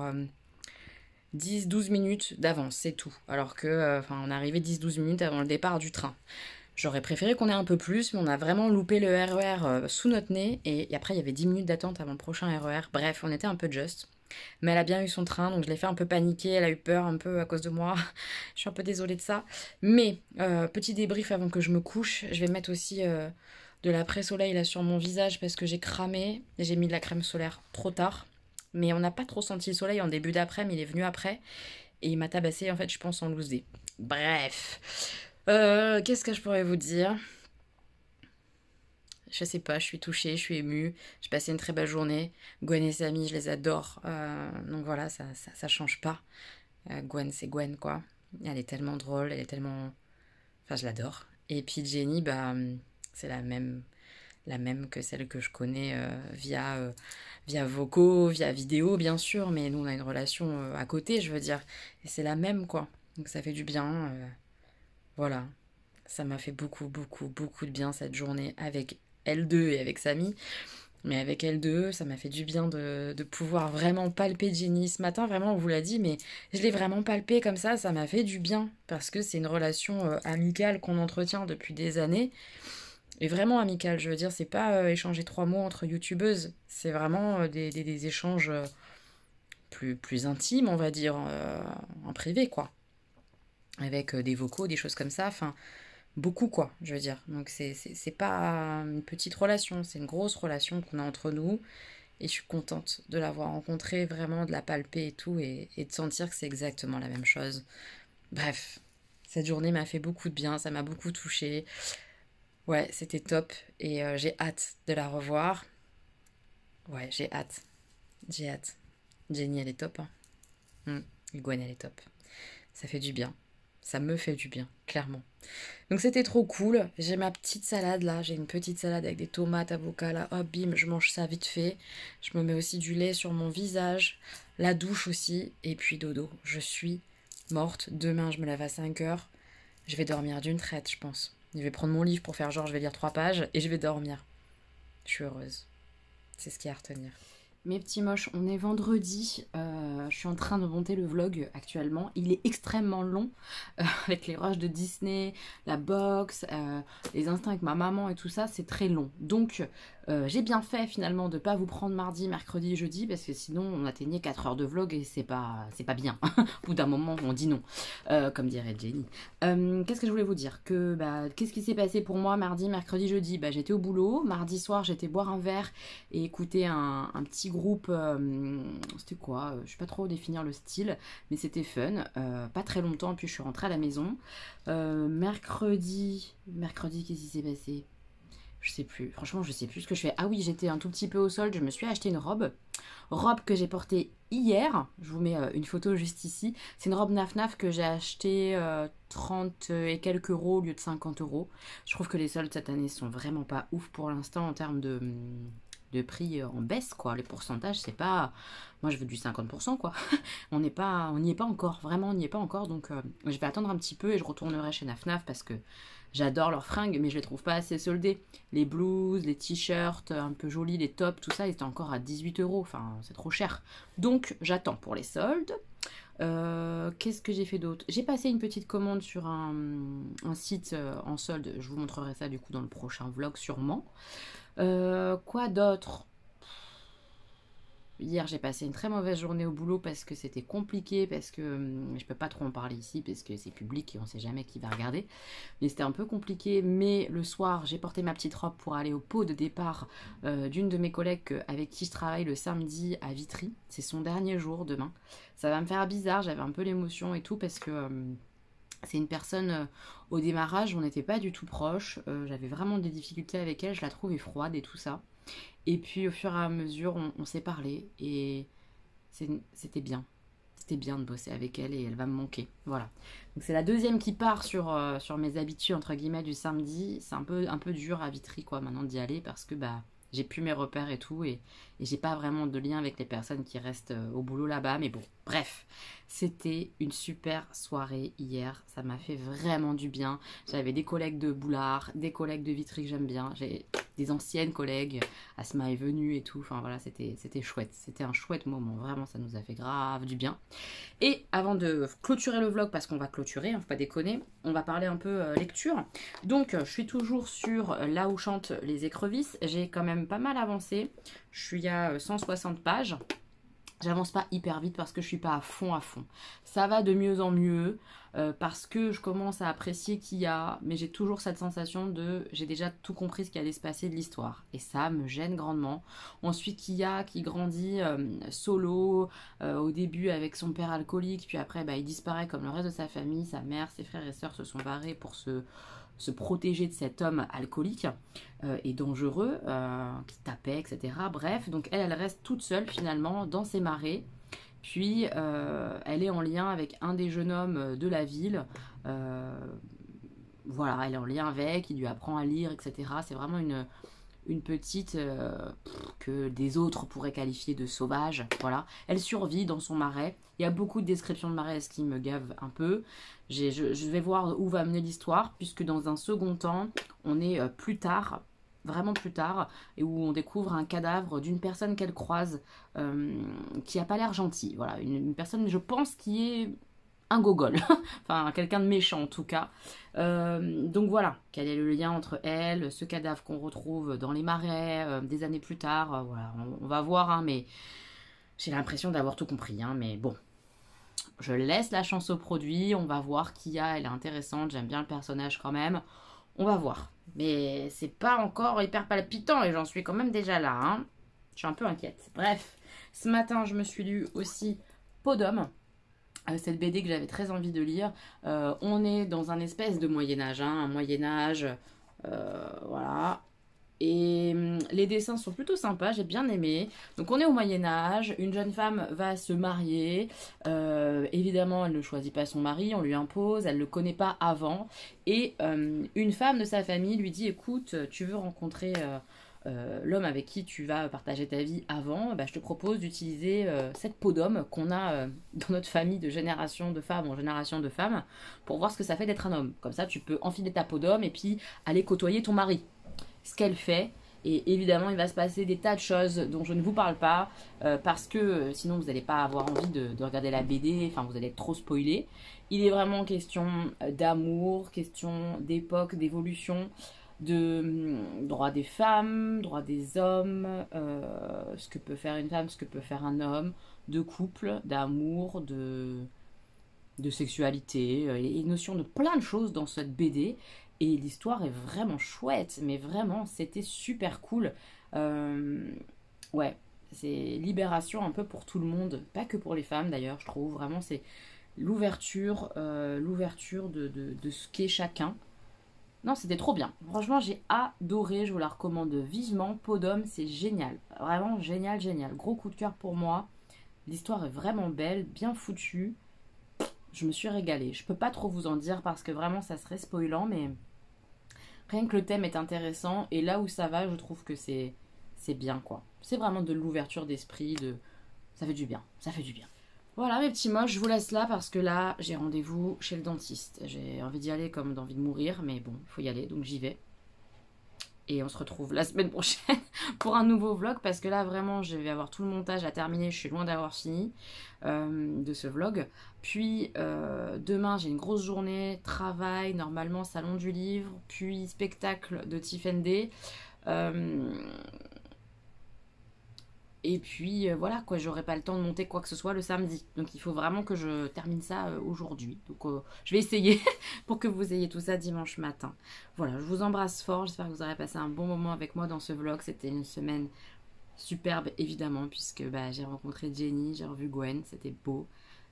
10-12 minutes d'avance, c'est tout. Alors que, on arrivait 10-12 minutes avant le départ du train. J'aurais préféré qu'on ait un peu plus, mais on a vraiment loupé le RER sous notre nez. Et après, il y avait 10 minutes d'attente avant le prochain RER. Bref, on était un peu juste. Mais elle a bien eu son train, donc je l'ai fait un peu paniquer. Elle a eu peur un peu à cause de moi. Je suis un peu désolée de ça. Mais, petit débrief avant que je me couche. Je vais mettre aussi de l'après-soleil là sur mon visage parce que j'ai cramé. J'ai mis de la crème solaire trop tard. Mais on n'a pas trop senti le soleil en début d'après-midi. Il est venu après. Et il m'a tabassé, en fait, je pense, en loose day. Bref. Qu'est-ce que je pourrais vous dire? Je sais pas, je suis touchée, je suis émue. J'ai passé une très belle journée. Gwen et ses amis, je les adore. Donc voilà, ça change pas. Gwen, c'est Gwen, quoi. Elle est tellement drôle, elle est tellement... Enfin, je l'adore. Et puis Jenny, bah, c'est la même la même que celle que je connais via vocaux, via vidéo bien sûr, mais nous on a une relation à côté, je veux dire, et c'est la même quoi. Donc ça fait du bien, voilà. Ça m'a fait beaucoup de bien cette journée avec L2 et avec Samy. Mais avec L2, ça m'a fait du bien de pouvoir vraiment palper Jenny. Ce matin, vraiment, on vous l'a dit, mais je l'ai vraiment palpé comme ça m'a fait du bien. Parce que c'est une relation amicale qu'on entretient depuis des années. Et vraiment amicale, je veux dire, c'est pas échanger 3 mots entre youtubeuses. C'est vraiment des échanges plus intimes, on va dire, en privé, quoi. Avec des vocaux, des choses comme ça, enfin... Beaucoup quoi, je veux dire. Donc c'est pas une petite relation, c'est une grosse relation qu'on a entre nous. Et je suis contente de l'avoir rencontrée, vraiment de la palper et tout, et de sentir que c'est exactement la même chose. Bref, cette journée m'a fait beaucoup de bien, ça m'a beaucoup touchée. Ouais, c'était top, et j'ai hâte de la revoir. Ouais, j'ai hâte. Jenny, elle est top. Hein. Gwen, elle est top. Ça fait du bien. Ça me fait du bien, clairement. Donc c'était trop cool. J'ai ma petite salade là. J'ai une petite salade avec des tomates, avocats là. Hop, bim, je mange ça vite fait. Je me mets aussi du lait sur mon visage. La douche aussi. Et puis dodo. Je suis morte. Demain, je me lève à 5h. Je vais dormir d'une traite, je pense. Je vais prendre mon livre pour faire genre, je vais lire 3 pages. Et je vais dormir. Je suis heureuse. C'est ce qu'il y a à retenir. Mes petits moches, on est vendredi, je suis en train de monter le vlog actuellement, il est extrêmement long, avec les rushs de Disney, la boxe, les instants avec ma maman et tout ça, c'est très long. Donc j'ai bien fait finalement de ne pas vous prendre mardi, mercredi, jeudi, parce que sinon on atteignait 4 heures de vlog et c'est pas bien. Au bout d'un moment on dit non, comme dirait Jenny. Qu'est-ce que je voulais vous dire que, qu'est-ce qui s'est passé pour moi mardi, mercredi, jeudi? J'étais au boulot, mardi soir j'étais boire un verre et écouter un petit groupe, c'était quoi, je sais pas trop définir le style, mais c'était fun, pas très longtemps, puis je suis rentrée à la maison. Mercredi, qu'est-ce qui s'est passé? Je sais plus, franchement je sais plus ce que je fais. Ah oui, j'étais un tout petit peu au solde, je me suis acheté une robe que j'ai portée hier, je vous mets une photo juste ici. C'est une robe Naf Naf que j'ai achetée 30 et quelques euros au lieu de 50 euros. Je trouve que les soldes cette année sont vraiment pas ouf pour l'instant en termes de prix en baisse quoi. Les pourcentages c'est pas, moi je veux du 50% quoi. On n'y est pas encore, vraiment on n'y est pas encore, donc je vais attendre un petit peu et je retournerai chez Naf Naf parce que j'adore leurs fringues mais je les trouve pas assez soldées. Les blouses, les t-shirts un peu jolis, les tops, tout ça ils étaient encore à 18 euros, enfin c'est trop cher, donc j'attends pour les soldes. Qu'est-ce que j'ai fait d'autre? J'ai passé une petite commande sur un site en solde, je vous montrerai ça du coup dans le prochain vlog sûrement. Quoi d'autre? Hier j'ai passé une très mauvaise journée au boulot parce que c'était compliqué, parce que je peux pas trop en parler ici parce que c'est public et on sait jamais qui va regarder, mais c'était un peu compliqué. Mais le soir j'ai porté ma petite robe pour aller au pot de départ d'une de mes collègues avec qui je travaille le samedi à Vitry. C'est son dernier jour demain, ça va me faire bizarre, j'avais un peu l'émotion et tout parce que c'est une personne, au démarrage, on n'était pas du tout proches, j'avais vraiment des difficultés avec elle, je la trouvais froide et tout ça. Et puis au fur et à mesure, on s'est parlé et c'était bien. C'était bien de bosser avec elle et elle va me manquer. Voilà. Donc c'est la deuxième qui part sur mes habitudes, entre guillemets, du samedi. C'est un peu dur à Vitry, quoi, maintenant d'y aller parce que j'ai plus mes repères et tout et j'ai pas vraiment de lien avec les personnes qui restent au boulot là-bas. Mais bon, bref, c'était une super soirée hier. Ça m'a fait vraiment du bien. J'avais des collègues de Boulard, des collègues de Vitry que j'aime bien. J'ai des anciennes collègues. Asma est venue et tout. Enfin voilà, c'était chouette. C'était un chouette moment. Vraiment, ça nous a fait grave du bien. Et avant de clôturer le vlog, parce qu'on va clôturer, hein, faut pas déconner, on va parler un peu lecture. Donc, je suis toujours sur Là où chantent les écrevisses. J'ai quand même pas mal avancé. Je suis à 160 pages. J'avance pas hyper vite parce que je suis pas à fond. Ça va de mieux en mieux parce que je commence à apprécier qu'il y a, mais j'ai toujours cette sensation de j'ai déjà tout compris ce qui allait se passer de l'histoire et ça me gêne grandement. Ensuite Kia qui grandit solo au début avec son père alcoolique, puis après il disparaît comme le reste de sa famille, sa mère, ses frères et sœurs se sont barrés pour se protéger de cet homme alcoolique et dangereux qui tapait, etc. Bref, donc elle reste toute seule finalement dans ses marais. Puis elle est en lien avec un des jeunes hommes de la ville. Voilà, elle est en lien avec, il lui apprend à lire, etc. C'est vraiment une petite que des autres pourraient qualifier de sauvage. Voilà, elle survit dans son marais. Il y a beaucoup de descriptions de marais, ce qui me gave un peu. Je vais voir où va mener l'histoire, puisque dans un second temps, on est plus tard, vraiment plus tard, et où on découvre un cadavre d'une personne qu'elle croise qui n'a pas l'air gentille. Voilà, une personne, je pense, qui est un gogol, enfin quelqu'un de méchant en tout cas. Donc voilà, quel est le lien entre elle, ce cadavre qu'on retrouve dans les marais des années plus tard. Voilà, on va voir, hein, mais j'ai l'impression d'avoir tout compris, hein, mais bon. Je laisse la chance au produit, on va voir Kia, elle est intéressante, j'aime bien le personnage quand même. On va voir. Mais c'est pas encore hyper palpitant et j'en suis quand même déjà là. Hein. Je suis un peu inquiète. Bref, ce matin, je me suis lu aussi Peau d'homme. Cette BD que j'avais très envie de lire. On est dans un espèce de Moyen-Âge. Hein, un Moyen-Âge. Voilà. Et les dessins sont plutôt sympas, j'ai bien aimé. Donc on est au Moyen-Âge, une jeune femme va se marier. Évidemment, elle ne choisit pas son mari, on lui impose, elle ne le connaît pas avant. Et une femme de sa famille lui dit, écoute, tu veux rencontrer l'homme avec qui tu vas partager ta vie avant, bah, je te propose d'utiliser cette peau d'homme qu'on a dans notre famille de génération de femmes en génération de femmes pour voir ce que ça fait d'être un homme. Comme ça, tu peux enfiler ta peau d'homme et puis aller côtoyer ton mari. Ce qu'elle fait, et évidemment il va se passer des tas de choses dont je ne vous parle pas parce que sinon vous n'allez pas avoir envie de regarder la BD, enfin vous allez être trop spoilé. Il est vraiment question d'amour, question d'époque, d'évolution, de droit des femmes, droit des hommes, ce que peut faire une femme, ce que peut faire un homme, de couple, d'amour, de sexualité, et notion de plein de choses dans cette BD. Et l'histoire est vraiment chouette, mais vraiment, c'était super cool. Ouais, c'est libération un peu pour tout le monde, pas que pour les femmes d'ailleurs, je trouve. Vraiment, c'est l'ouverture de ce qu'est chacun. Non, c'était trop bien. Franchement, j'ai adoré, je vous la recommande vivement. Peau d'homme, c'est génial. Vraiment génial, génial. Gros coup de cœur pour moi. L'histoire est vraiment belle, bien foutue. Je me suis régalée. Je peux pas trop vous en dire parce que vraiment, ça serait spoilant, mais... Rien que le thème est intéressant et là où ça va, je trouve que c'est bien quoi. C'est vraiment de l'ouverture d'esprit, ça fait du bien, ça fait du bien. Voilà mes petits moches, je vous laisse là parce que là j'ai rendez-vous chez le dentiste. J'ai envie d'y aller comme d'envie de mourir, mais bon, il faut y aller donc j'y vais. Et on se retrouve la semaine prochaine pour un nouveau vlog parce que là vraiment je vais avoir tout le montage à terminer, je suis loin d'avoir fini de ce vlog. Puis demain j'ai une grosse journée, travail, normalement salon du livre, puis spectacle de Tiffany. Et puis voilà quoi, j'aurai pas le temps de monter quoi que ce soit le samedi. Donc il faut vraiment que je termine ça aujourd'hui. Donc je vais essayer pour que vous ayez tout ça dimanche matin. Voilà, je vous embrasse fort. J'espère que vous aurez passé un bon moment avec moi dans ce vlog. C'était une semaine superbe évidemment puisque bah, j'ai rencontré Jenny, j'ai revu Gwen, c'était beau.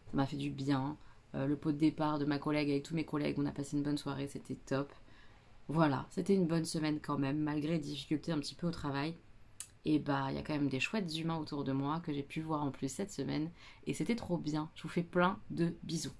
Ça m'a fait du bien. Le pot de départ de ma collègue avec tous mes collègues, on a passé une bonne soirée, c'était top. Voilà, c'était une bonne semaine quand même, malgré les difficultés un petit peu au travail. Et bah, il y a quand même des chouettes humains autour de moi que j'ai pu voir en plus cette semaine. Et c'était trop bien. Je vous fais plein de bisous.